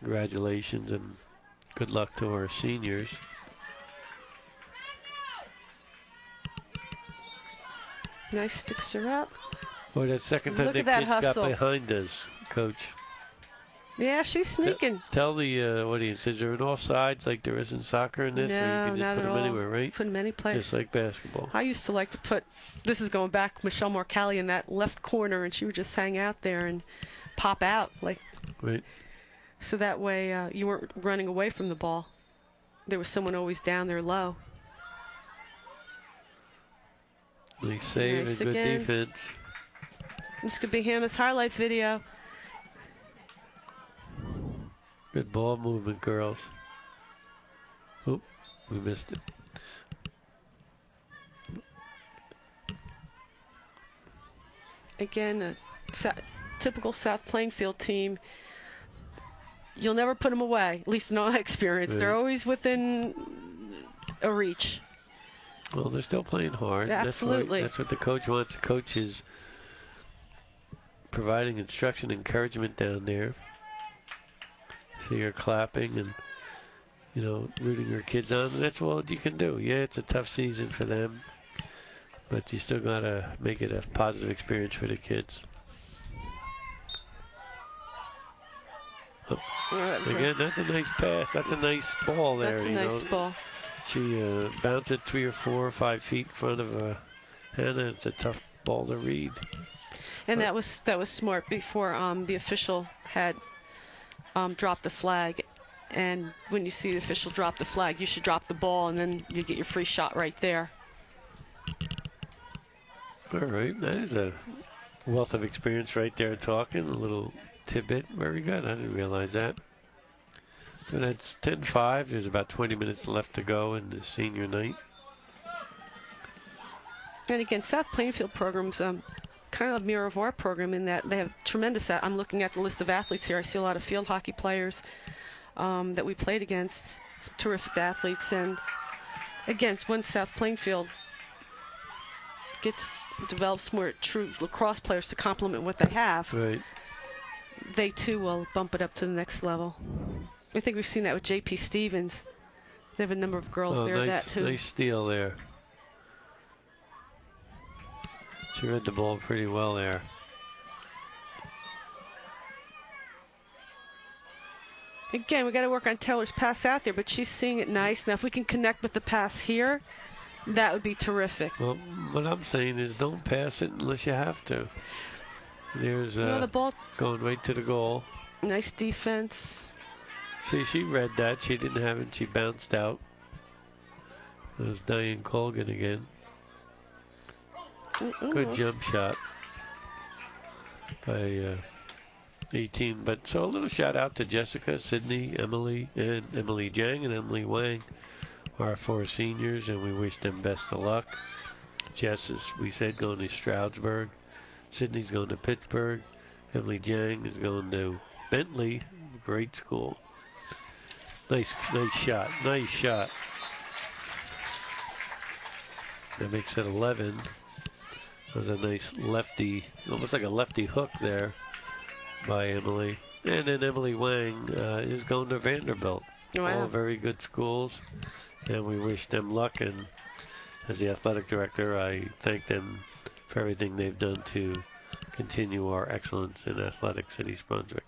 Congratulations and good luck to our seniors. Nice, sticks her up. Boy, that second time the kids got behind us, Coach. Yeah, she's sneaking. Tell the audience, is there an offsides like there is in soccer in this? No, or you can just not put at them all. anywhere, right? Put them any place. Just like basketball. I used to like to put, this is going back, Michelle Marcali in that left corner, and she would just hang out there and pop out. Right. So that way you weren't running away from the ball. There was someone always down there low. Nice save and good defense. This could be Hannah's highlight video. Good ball movement, girls. Oop, we missed it. Again, a typical South Plainfield team. You'll never put them away, at least in my experience. Right. They're always within a reach. Well, they're still playing hard. Absolutely. That's what the coach wants. The coach is providing instruction, encouragement down there. See her clapping and, you know, rooting her kids on. And that's all you can do. Yeah, it's a tough season for them, but you still got to make it a positive experience for the kids. Oh, again, that's a nice pass. That's a nice ball there. That's a nice ball. She bounced it 3 or 4 or 5 feet in front of Hannah. It's a tough ball to read. And that was smart before the official had dropped the flag. And when you see the official drop the flag, you should drop the ball, and then you get your free shot right there. All right, that is a wealth of experience right there talking. A little tidbit. Very good. I didn't realize that. So that's 10-5. There's about 20 minutes left to go in the senior night. And again, South Plainfield programs kind of a mirror of our program in that they have tremendous. I'm looking at the list of athletes here. I see a lot of field hockey players that we played against. Some terrific athletes. And again, once South Plainfield develops more true lacrosse players to complement what they have, right, they too will bump it up to the next level. I think we've seen that with J.P. Stevens. They have a number of girls there nice steal there. She read the ball pretty well there. Again, we got to work on Taylor's pass out there, but she's seeing it nice. Now, if we can connect with the pass here, that would be terrific. Well, what I'm saying is don't pass it unless you have to. There's the ball going right to the goal. Nice defense. See, she read that. She didn't have it. She bounced out. That was Diane Colgan again. Good jump shot by 18. But so a little shout out to Jessica, Cindi, Emily Jang, and Emily Wang, our 4 seniors, and we wish them best of luck. Jess is, we said, going to Stroudsburg. Sydney's going to Pittsburgh. Emily Jang is going to Bentley. Great school. Nice shot. Nice shot. That makes it 11. That was a nice lefty, almost like a lefty hook there by Emily. And then Emily Wang is going to Vanderbilt. Wow. All very good schools. And we wish them luck. And as the athletic director, I thank them for everything they've done to continue our excellence in athletics at East Brunswick.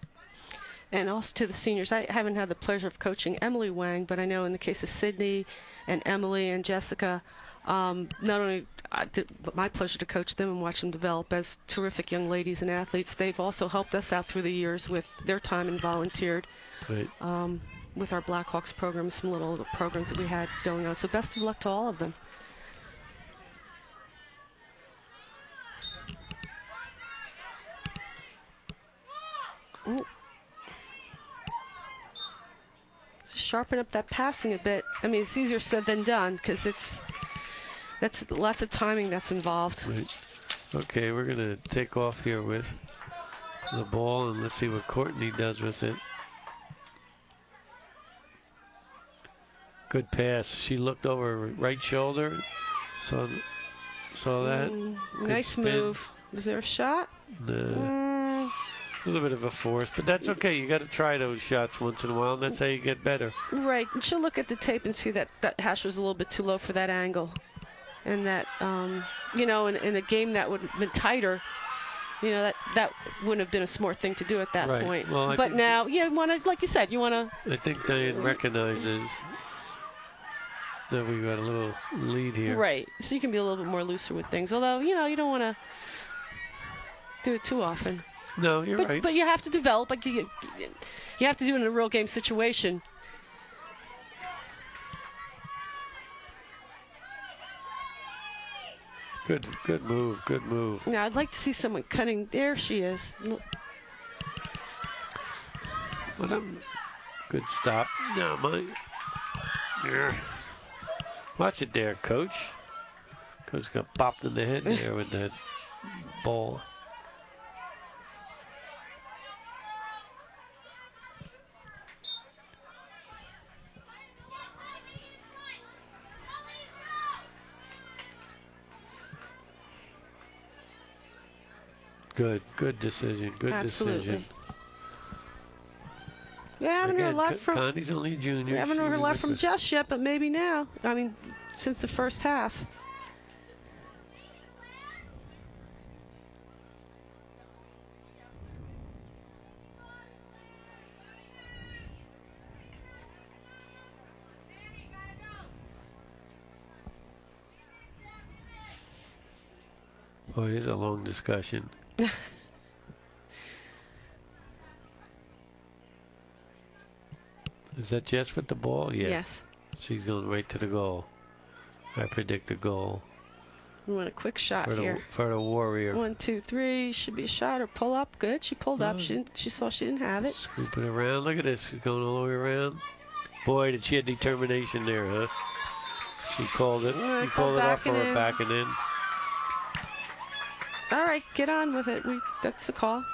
And also to the seniors, I haven't had the pleasure of coaching Emily Wang, but I know in the case of Sydney and Emily and Jessica, not only my pleasure to coach them and watch them develop as terrific young ladies and athletes, they've also helped us out through the years with their time and volunteered right. With our Blackhawks program, some little programs that we had going on. So best of luck to all of them. Ooh. So sharpen up that passing a bit. I mean, it's easier said than done because that's lots of timing that's involved. Right. Okay, we're going to take off here with the ball, and let's see what Courtney does with it. Good pass. She looked over her right shoulder. Saw that. Nice spin. move. Is there a shot? No. A little bit of a force, but that's okay. You got to try those shots once in a while, and that's how you get better. Right, and she'll look at the tape and see that hash was a little bit too low for that angle, and that you know, in a game that would have been tighter, you know, that wouldn't have been a smart thing to do at that point. Well, but now, you want to, like you said, you want to. I think Diane recognizes that we got a little lead here. Right, so you can be a little bit more looser with things. Although, you know, you don't want to do it too often. No, you're right. But you have to develop, like you have to do it in a real game situation. Good move, good move. Now, I'd like to see someone cutting. There she is. Well, good stop. No, yeah. Watch it there, Coach. Coach got bopped in the head there with that ball. Good decision. Good Absolutely. decision. Yeah, I haven't heard a lot from. Connie's only a junior. We haven't heard a lot from Jess yet, but maybe now. I mean, since the first half. Boy, it's a long discussion. Is that Jess with the ball? Yeah. Yes. She's going right to the goal. I predict a goal. We want a quick shot here. For the Warrior. 1, 2, 3. Should be a shot or pull up. Good. She pulled up. She saw she didn't have it. Scoop it around. Look at this. She's going all the way around. Boy, did she have determination there, huh? She called it. You called it off for her backing in. All right, get on with it. That's the call.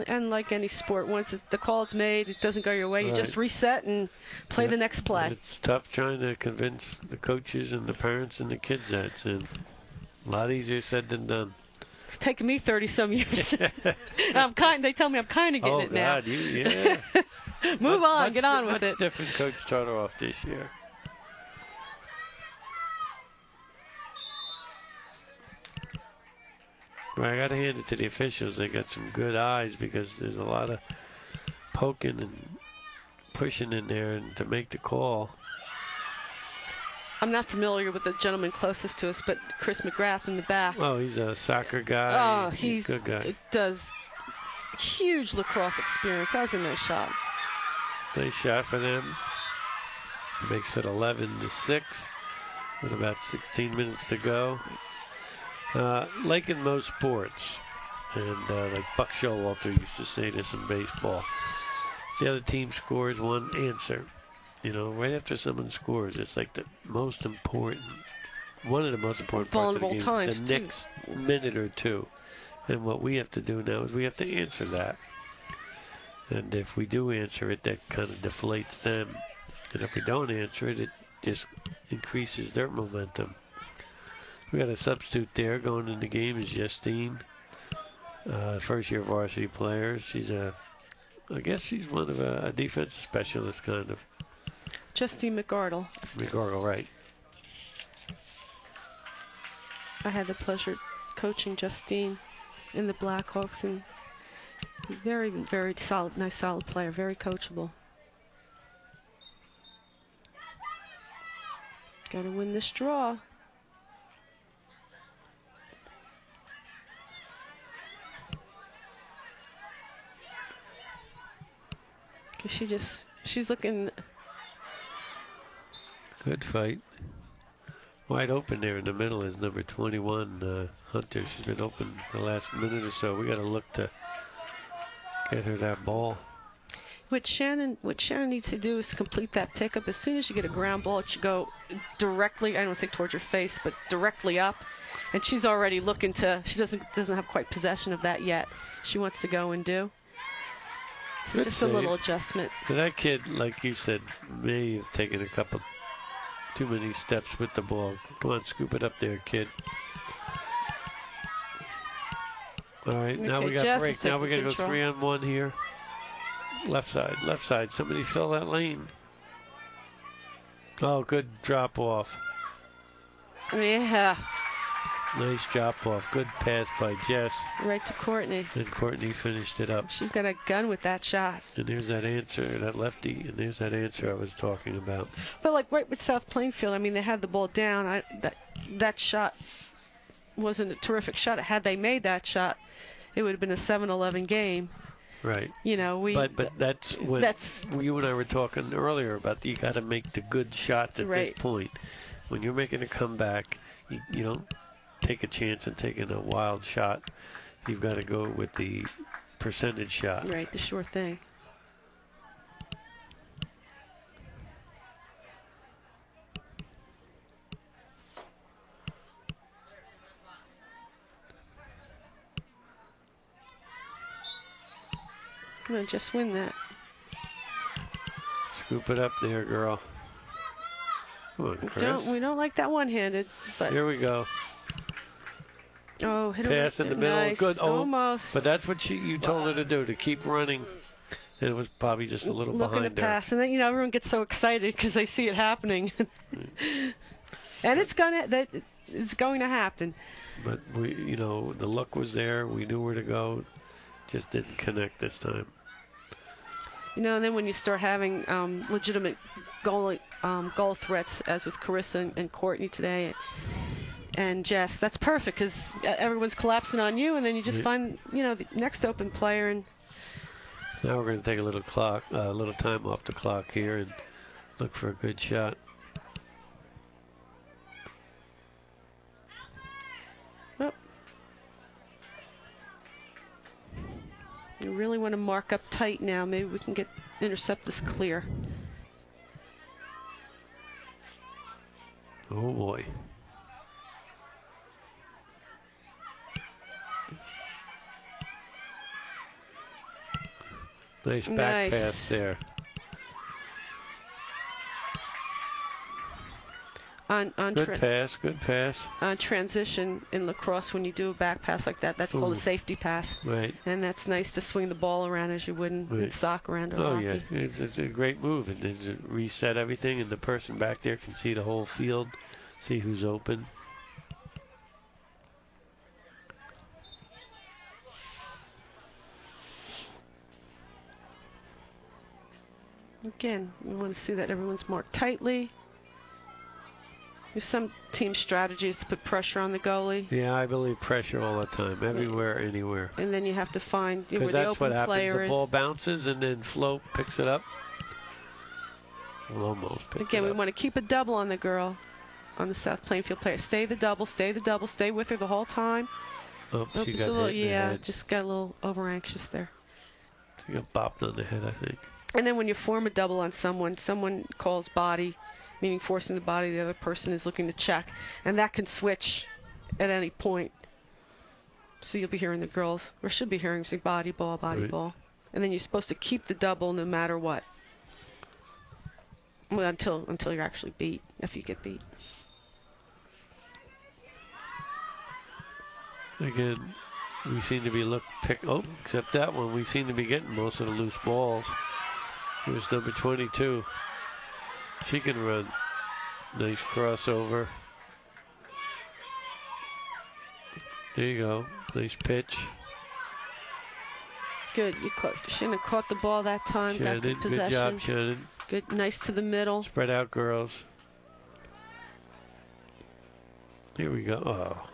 And like any sport, once the call's made, it doesn't go your way. You just reset and play the next play. It's tough trying to convince the coaches and the parents and the kids that it's a lot easier said than done. It's taken me 30-some years. They tell me I'm kind of getting it now. Oh, God, yeah. Move on, get on with it. Much different Coach Todoroff this year. Well, I got to hand it to the officials. They got some good eyes because there's a lot of poking and pushing in there and to make the call. I'm not familiar with the gentleman closest to us, but Chris McGrath in the back. Oh, he's a soccer guy. Oh, he's a good guy. Does huge lacrosse experience. That was a nice shot. Nice shot for them. Makes it 11-6 with about 16 minutes to go. Like in most sports, and like Buck Showalter used to say this in baseball, if the other team scores one, answer. You know, right after someone scores, it's like the most important, one of the most important parts of the game, the next minute or two. And what we have to do now is we have to answer that. And if we do answer it, that kind of deflates them. And if we don't answer it, it just increases their momentum. We got a substitute there going in the game is Justine, first year varsity player. She's I guess she's one of a defensive specialist kind of. Justine McGardle. McGardle, right. I had the pleasure coaching Justine in the Blackhawks, and very, very solid, nice, solid player, very coachable. Got to win this draw. She's looking. Good fight. Wide open there in the middle is number 21, Hunter. She's been open the last minute or so. We got to look to get her that ball. What Shannon needs to do is complete that pickup. As soon as you get a ground ball, it should go directly, I don't want to say towards your face, but directly up. And she's already looking to, she doesn't have quite possession of that yet. She wants to go and do. It's Good just save. a little adjustment. So that kid, like you said, may have taken a couple too many steps with the ball. Come on, scoop it up there, kid. All right, now Okay, we got Jess break. is Now we're taking going to go control. 3-on-1 here. Left side, left side. Somebody fill that lane. Oh, good drop off. Yeah, Nice drop off. Good pass by Jess. right to Courtney. And Courtney finished it up. She's got a gun with that shot. And there's that answer, that lefty. And there's that answer I was talking about. But like right with South Plainfield, I mean, they had the ball down. That shot wasn't a terrific shot. Had they made that shot, it would have been a 7-11 game. Right. You know, But that's when you and I were talking earlier about you got to make the good shots at this point. When you're making a comeback, you don't take a chance and taking a wild shot. You've got to go with the percentage shot. Right, the sure thing. Come on, just win that. Scoop it up there, girl. Come on, Chris. We don't like that one-handed, but here we go. Oh, hit pass in the middle. Nice. Good. Oh, almost. But that's what you told her to do, to keep running. And it was probably just a little looking behind to her. pass, and then everyone gets so excited because they see it happening, and it's going to happen. But the luck was there. We knew where to go. Just didn't connect this time. And then when you start having legitimate goal threats, as with Carissa and Courtney today, and Jess, that's perfect because everyone's collapsing on you, and then you just find the next open player. And now we're going to take a little time off the clock here and look for a good shot. Oh. You really want to mark up tight now. Maybe we can intercept this clear. Oh boy. Nice back pass there. Good pass. On transition in lacrosse, when you do a back pass like that, that's called a safety pass. Right. And that's nice to swing the ball around as you would in soccer and hockey. Yeah, it's a great move. And then reset everything, and the person back there can see the whole field, see who's open. Again, we want to see that everyone's marked tightly. There's some team strategies to put pressure on the goalie. Yeah, I believe pressure all the time, everywhere, anywhere. And then you have to find where the that's open what happens. player The is. ball bounces, and then Flo picks it up. We'll almost pick Again, it we up. want to keep a double on the girl, on the South Plainfield player. Stay the double, stay with her the whole time. Oh, she got hit in the head. Just got a little over anxious there. She got bopped on the head, I think. And then when you form a double on someone calls body, meaning forcing the body, the other person is looking to check, and that can switch at any point. So you'll be hearing the girls, or should be hearing, say body ball, ball. And then you're supposed to keep the double no matter what. Well, until you're actually beat, if you get beat. Again, we seem to be except that one, we seem to be getting most of the loose balls. It was number 22. She can run. Nice crossover. There you go. Nice pitch. Good. Shannon caught the ball that time. Shannon, got good possession. good job, Shannon. Good. Nice to the middle. Spread out, girls. Here we go. Oh.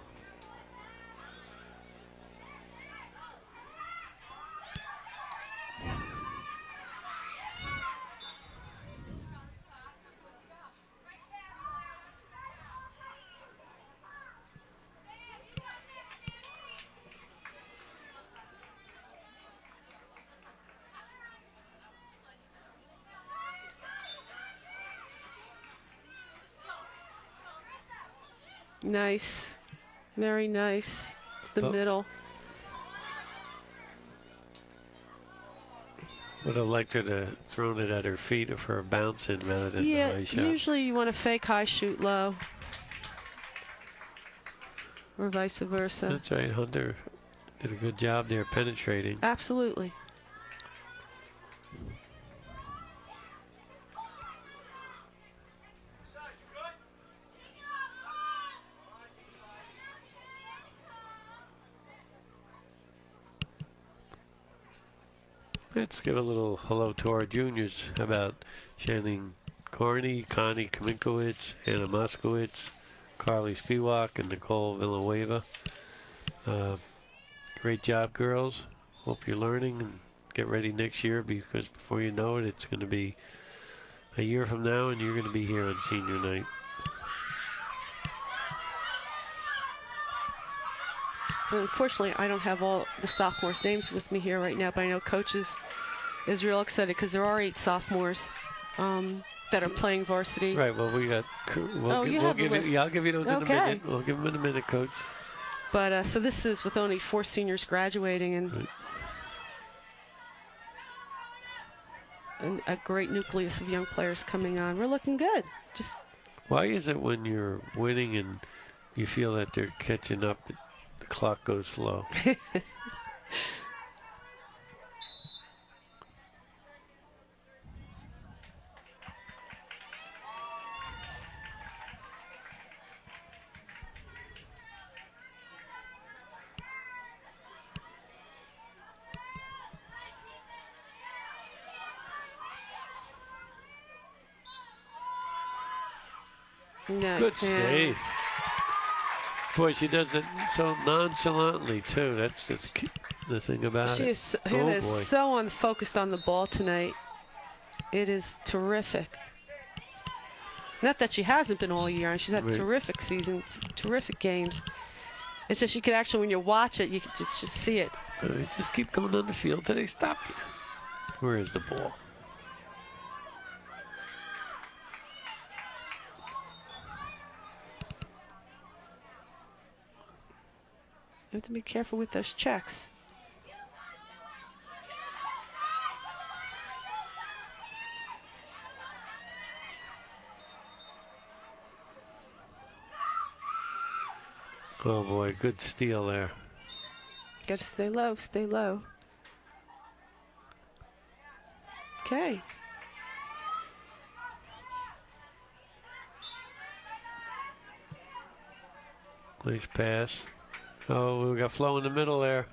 Nice. Very nice. It's the middle. Would have liked her to thrown it at her feet of her bouncing rather than the high shot. Usually you want to fake high, shoot low. Or vice versa. That's right. Hunter did a good job there penetrating. Absolutely. Let's give a little hello to our juniors. How about Shannon Carney, Connie Kaminkowicz, Anna Moskowitz, Carly Spiewak, and Nicole Villanueva. Great job, girls. Hope you're learning and get ready next year, because before you know it, it's going to be a year from now and you're going to be here on senior night. Unfortunately, I don't have all the sophomores' names with me here right now, but I know Coach is real excited because there are 8 sophomores that are playing varsity. Right. Well, we got. I'll give you those in a minute. We'll give them in a minute, Coach. But so this is with only 4 seniors graduating and a great nucleus of young players coming on. We're looking good. Just. Why is it when you're winning and you feel that they're catching up, the clock goes slow? Nice. Good save. Boy, she does it so nonchalantly, too. That's the thing about it. She is so unfocused on the ball tonight. It is terrific. Not that she hasn't been all year. She's had a terrific season, terrific games. It's just you could actually, when you watch it, you can just see it. Just keep coming on the field till they stop you. Where is the ball? You have to be careful with those checks. Oh boy, good steal there. Got to stay low, stay low. Okay. Nice pass. Oh, we got Flo in the middle there.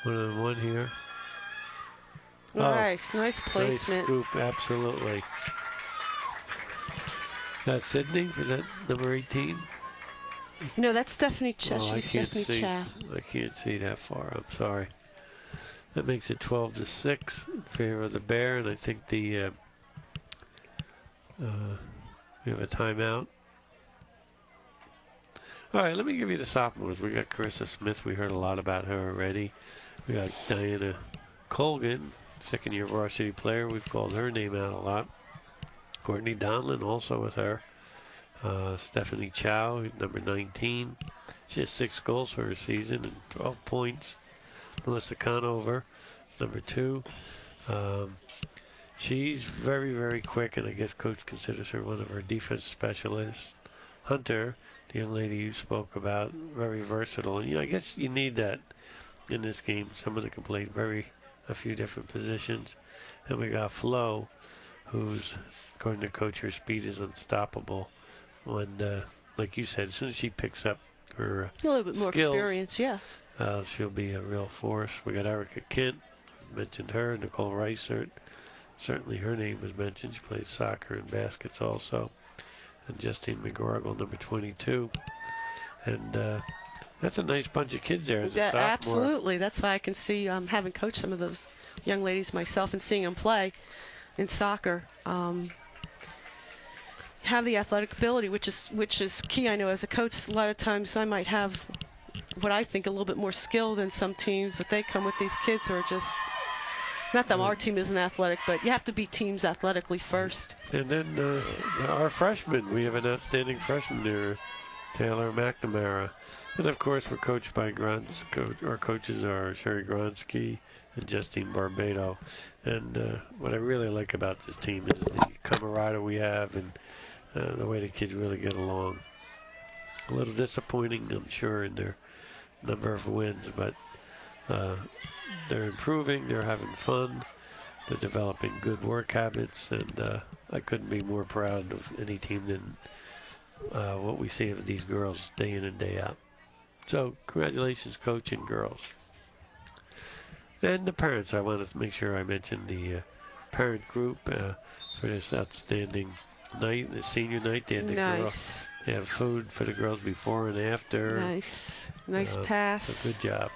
One here. Nice, nice placement. Nice scoop, absolutely. That's Cindi, was that number 18? No, that's Stephanie Chow. Oh, I can't see that far. I'm sorry. That makes it 12-6 in favor of the Bear, and I think we have a timeout. All right, let me give you the sophomores. We got Carissa Smith. We heard a lot about her already. We got Diana Colgan, second-year varsity player. We've called her name out a lot. Courtney Donlin also with her. Stephanie Chow, number 19. She has 6 goals for her season and 12 points. Melissa Conover, number 2. She's very, very quick, and I guess Coach considers her one of her defense specialists. Hunter, the young lady you spoke about, very versatile. And I guess you need that in this game. Someone that can play a few different positions. And we got Flo, who's, according to Coach, her speed is unstoppable. And like you said, as soon as she picks up her a little bit more skills, experience, yeah, she'll be a real force. We got Erica Kent, mentioned her. Nicole Reisert, certainly her name was mentioned. She plays soccer and baskets also. And Justine McGorgle, number 22. And that's a nice bunch of kids there as a sophomore. Absolutely. That's why I can see having coached some of those young ladies myself and seeing them play in soccer. Have the athletic ability, which is key. I know as a coach, a lot of times I might have what I think a little bit more skill than some teams, but they come with these kids who are just Not that our team isn't athletic, but you have to beat teams athletically first. And then our freshmen, we have an outstanding freshman there, Taylor McNamara. And of course, we're coached by Grants. Our coaches are Sherry Gronsky and Justine Barbado. And what I really like about this team is the camaraderie we have and the way the kids really get along. A little disappointing, I'm sure, in their number of wins, but they're improving, they're having fun, they're developing good work habits, and I couldn't be more proud of any team than what we see of these girls day in and day out. So congratulations, coach and girls. And the parents, I wanted to make sure I mentioned the parent group for this outstanding night, the senior night. They had the girls. They have food for the girls before and after. Nice pass. So good job.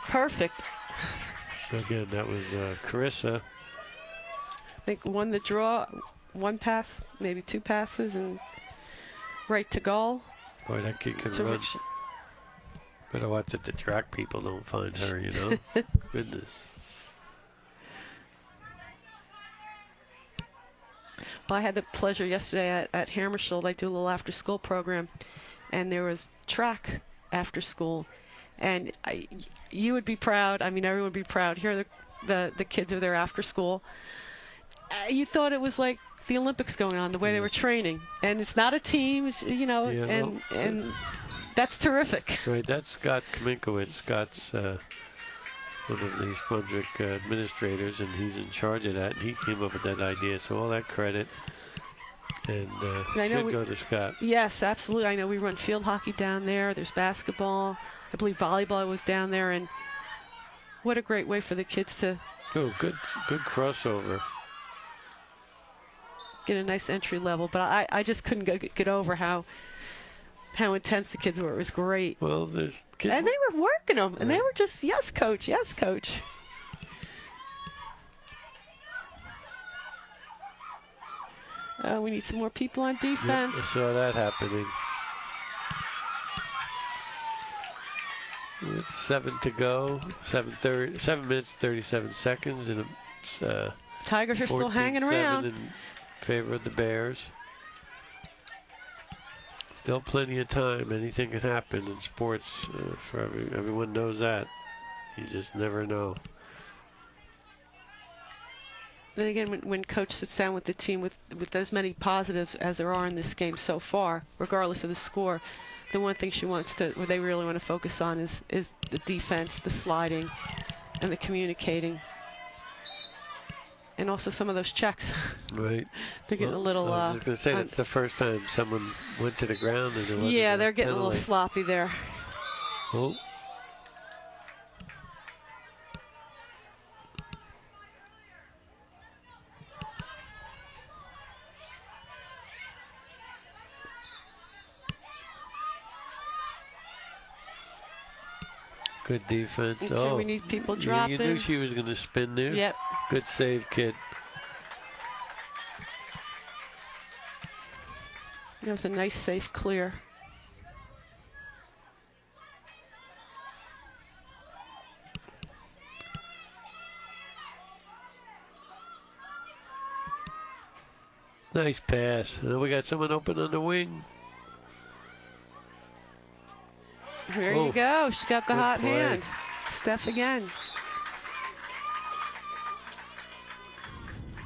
Perfect. Again, that was Carissa. I think won the draw, one pass, maybe two passes, and right to goal. Boy, that kid can run. Better watch that the track people don't find her, you know. Goodness. Well, I had the pleasure yesterday at Hammersholt. I do a little after-school program, and there was track after school. And you would be proud. I mean, everyone would be proud. Here are the kids are there after school. You thought it was like the Olympics going on, the way they were training. And it's not a team, it's, you know, and that's terrific. Right, that's Scott Kaminkowicz. Scott's one of the East Brunswick administrators, and he's in charge of that. And he came up with that idea, so all that credit and should go to Scott. Yes, absolutely. I know we run field hockey down there. There's basketball. I believe volleyball was down there, and what a great way for the kids to good crossover. Get a nice entry level. But I just couldn't get over how intense the kids were. It was great. Well, there's kids. And they were working them, and they were just, yes, coach, yes, coach. We need some more people on defense. Yep, I saw that happening. It's 7 to go. 7 minutes 37 seconds, and it's Tigers are still hanging around in favor of the Bears. Still plenty of time. Anything can happen in sports. Everyone knows that. You just never know. Then again, when coach sits down with the team with as many positives as there are in this game so far, regardless of the score, the one thing they really want to focus on is the defense, the sliding, and the communicating. And also some of those checks. Right. They're getting a little. I was just going to say that's the first time someone went to the ground and there wasn't Yeah, they're getting penalty. a little sloppy there. Oh. Good defense. Okay, we need people dropping. You knew she was going to spin there. Yep. Good save, kid. That was a nice, safe clear. Nice pass. We got someone open on the wing. There you go. She's got the hot play. hand. Steph again.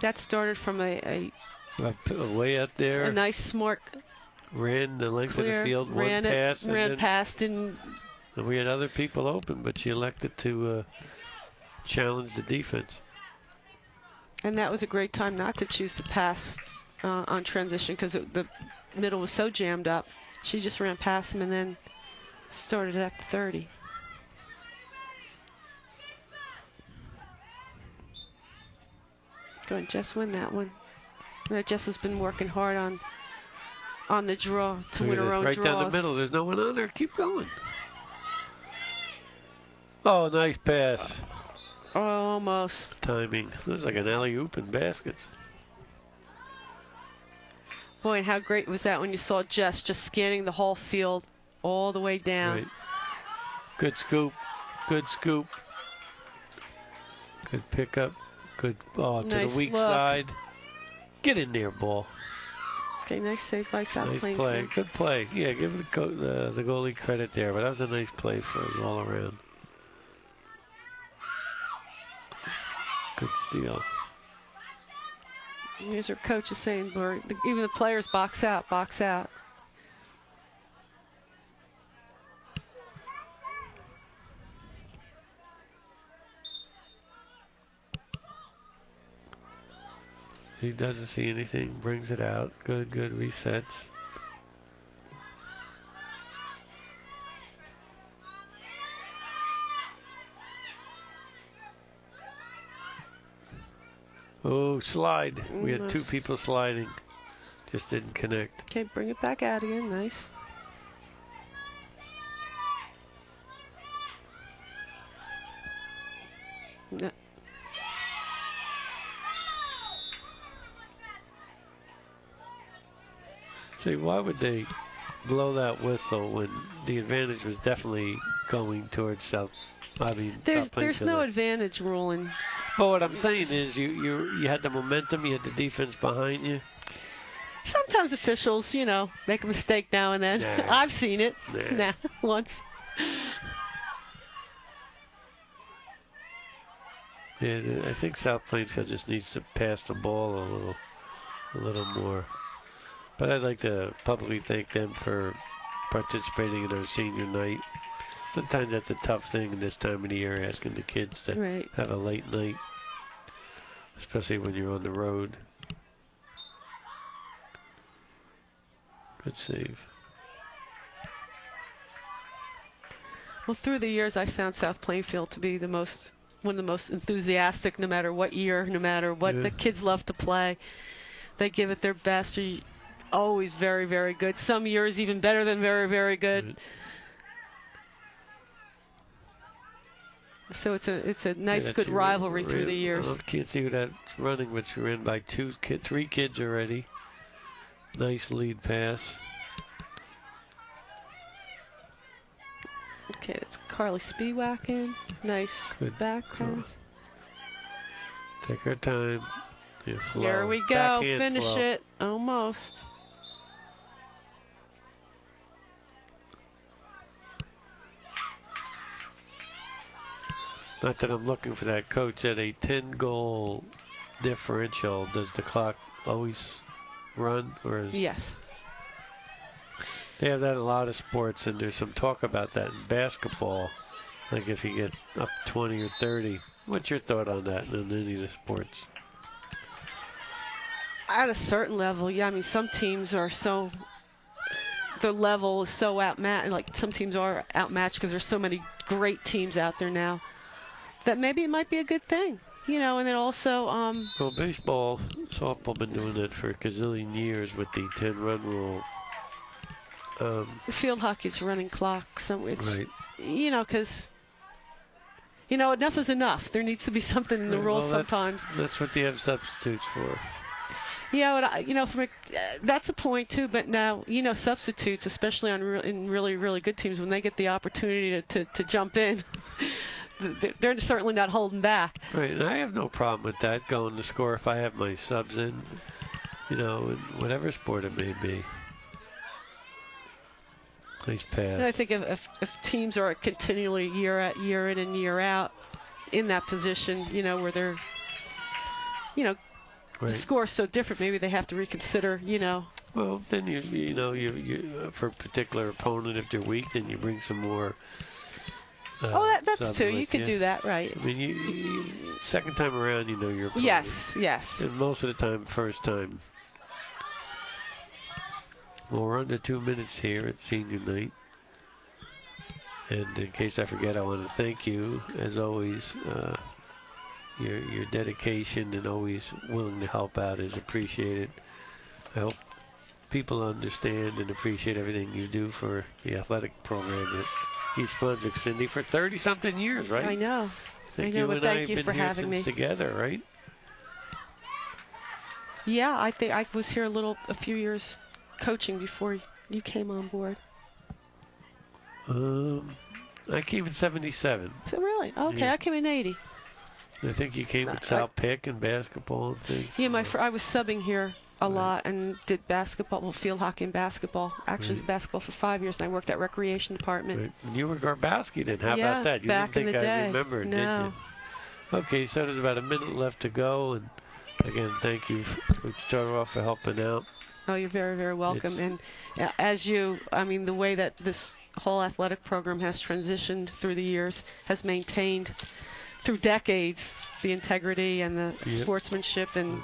That started from a way out there. A nice, smart. Ran the length of the field. Ran past, and we had other people open, but she elected to challenge the defense. And that was a great time not to choose to pass on transition because the middle was so jammed up. She just ran past him and then started at the 30. Go ahead, Jess, win that one. Jess has been working hard on the draw to win her own right draws. Down the middle. There's no one on there. Keep going. Oh, nice pass. Almost. Timing. It was like an alley-oop in baskets. Boy, and how great was that when you saw Jess just scanning the whole field all the way down. Right. Good scoop. Good scoop. Good pickup. Good ball to Nice the weak look. side. Get in there, ball. Okay, nice save by South Nice Plainfield. play. Good play. Yeah, give the goalie credit there, but that was a nice play for us all around. Good steal. Here's our coach is saying, even the players box out, box out. He doesn't see anything, brings it out. Good, good resets. Oh, slide. We had two people sliding. Just didn't connect. Okay, bring it back out again. Nice. No. See, why would they blow that whistle when the advantage was definitely going towards South? I mean, there's no advantage ruling. But what I'm saying is, you had the momentum, you had the defense behind you. Sometimes officials, make a mistake now and then. Nah. I've seen it. Nah. Once. Yeah, I think South Plainfield just needs to pass the ball a little more. But I'd like to publicly thank them for participating in our senior night. Sometimes that's a tough thing in this time of the year, asking the kids to have a late night, especially when you're on the road. Good save. Well, through the years, I found South Plainfield to be one of the most enthusiastic, no matter what year, no matter what. The kids love to play. They give it their best. Always very, very good. Some years even better than very, very good. Right. So it's a nice, good rivalry through the years. I can't see who that's running, but she ran by three kids already. Nice lead pass. Okay, it's Carly Spiewak. Nice Good back pass. Take her time. Yeah, flow. There we go. Backhand Finish flow. it. Almost. Not that I'm looking for that, coach. At a 10-goal differential, does the clock always run? Yes. They have that in a lot of sports, and there's some talk about that in basketball. Like if you get up 20 or 30. What's your thought on that in any of the sports? At a certain level, yeah. I mean, some teams are their level is so outmatched. Like some teams are outmatched because there's so many great teams out there now. That maybe it might be a good thing, and then also. Well, baseball, softball been doing that for a gazillion years with the 10-run rule. Field hockey's running clock, so it's right. Because enough is enough. There needs to be something in the rules sometimes. That's what you have substitutes for. Yeah, but that's a point too. But now, substitutes, especially in really, really good teams, when they get the opportunity to jump in. They're certainly not holding back. Right, and I have no problem with that, going to score if I have my subs in, in whatever sport it may be. Nice pass. And I think if teams are continually year in and year out in that position, where they're, the score's so different, maybe they have to reconsider, Well, then you for a particular opponent, if they're weak, then you bring some more. That's true. You could do that, right? I mean, you second time around, your opponent. Yes. And most of the time, first time. Well, we're under 2 minutes here at senior night. And in case I forget, I want to thank you, as always. Your dedication and always willing to help out is appreciated. I hope people understand and appreciate everything you do for the athletic program at East Brunswick, Cindi, for 30-something years, right? I know. I think I know, you but and I thank have you been for here having since me. together, right? Yeah, I think I was here a few years coaching before you came on board. I came in 77. So really? Okay, Yeah. I came in 80. I think you came with South Pick and basketball and things. Yeah, I was subbing here a lot and did basketball, well, field hockey and basketball. Actually, did basketball for 5 years, and I worked at recreation department. Right. And you were Garbowski then. How about that? You back didn't think in the I day. remembered, No. did you? Okay, so there's about a minute left to go, and again, thank you, Coach Todoroff, for helping out. Oh, you're very, very welcome. And the way that this whole athletic program has transitioned through the years, has maintained through decades the integrity and the sportsmanship and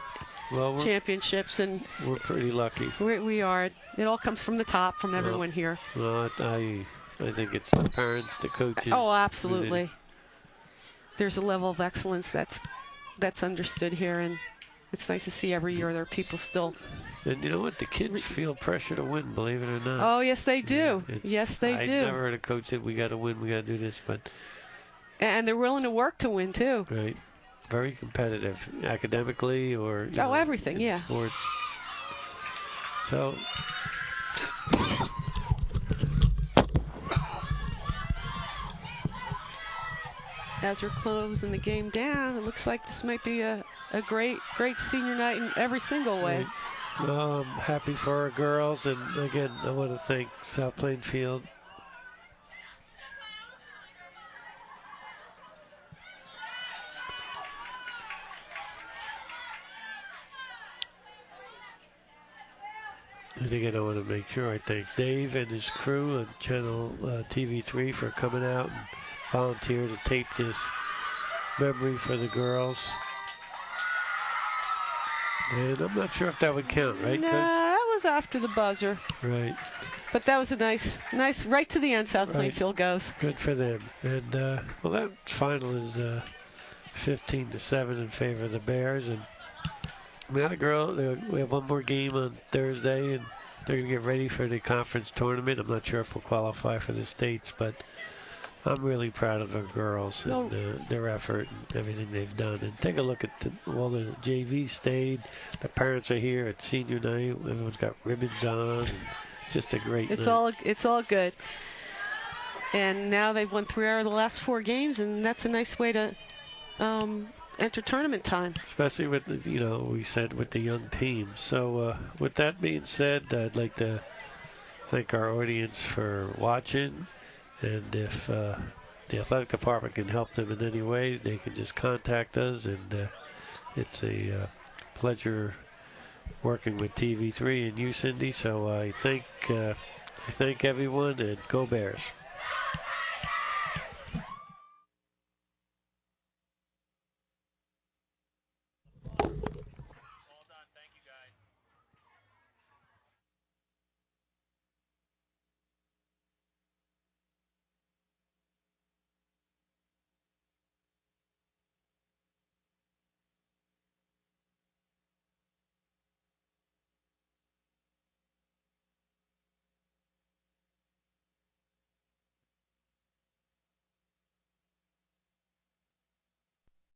championships, and we're pretty lucky. We are. It all comes from the top, from everyone here. Well, I think it's the parents, the coaches. Oh, absolutely. There's a level of excellence that's understood here, and it's nice to see every year there are people still. And you know what? The kids feel pressure to win, believe it or not. Oh, yes, they do. Yes, they do. I never heard a coach say, we got to win, we got to do this, but. And they're willing to work to win, too. Right. Very competitive, academically or everything, in sports. So. As we're closing the game down, it looks like this might be a great senior night in every single way. Right. Well, I'm happy for our girls, and again, I want to thank South Plainfield. And again, I want to make sure I thank Dave and his crew on Channel TV3 for coming out and volunteer to tape this memory for the girls. And I'm not sure if that would count, right, Coach? That was after the buzzer. Right. But that was a nice, right to the end, South Plainfield goes. Good for them. And, well, that final is 15-7 in favor of the Bears. And we have one more game on Thursday, and they're going to get ready for the conference tournament. I'm not sure if we'll qualify for the states, but I'm really proud of our girls and their effort and everything they've done. And take a look at all the JV stayed. The parents are here at senior night. Everyone's got ribbons on. And just a great night. It's all good. And now they've won 3 out of the last 4 games, and that's a nice way to enter tournament time. Especially with, we said with the young team. So with that being said, I'd like to thank our audience for watching. And if the athletic department can help them in any way, they can just contact us. And it's a pleasure working with TV3 and you, Cindi. So I thank everyone, and go Bears.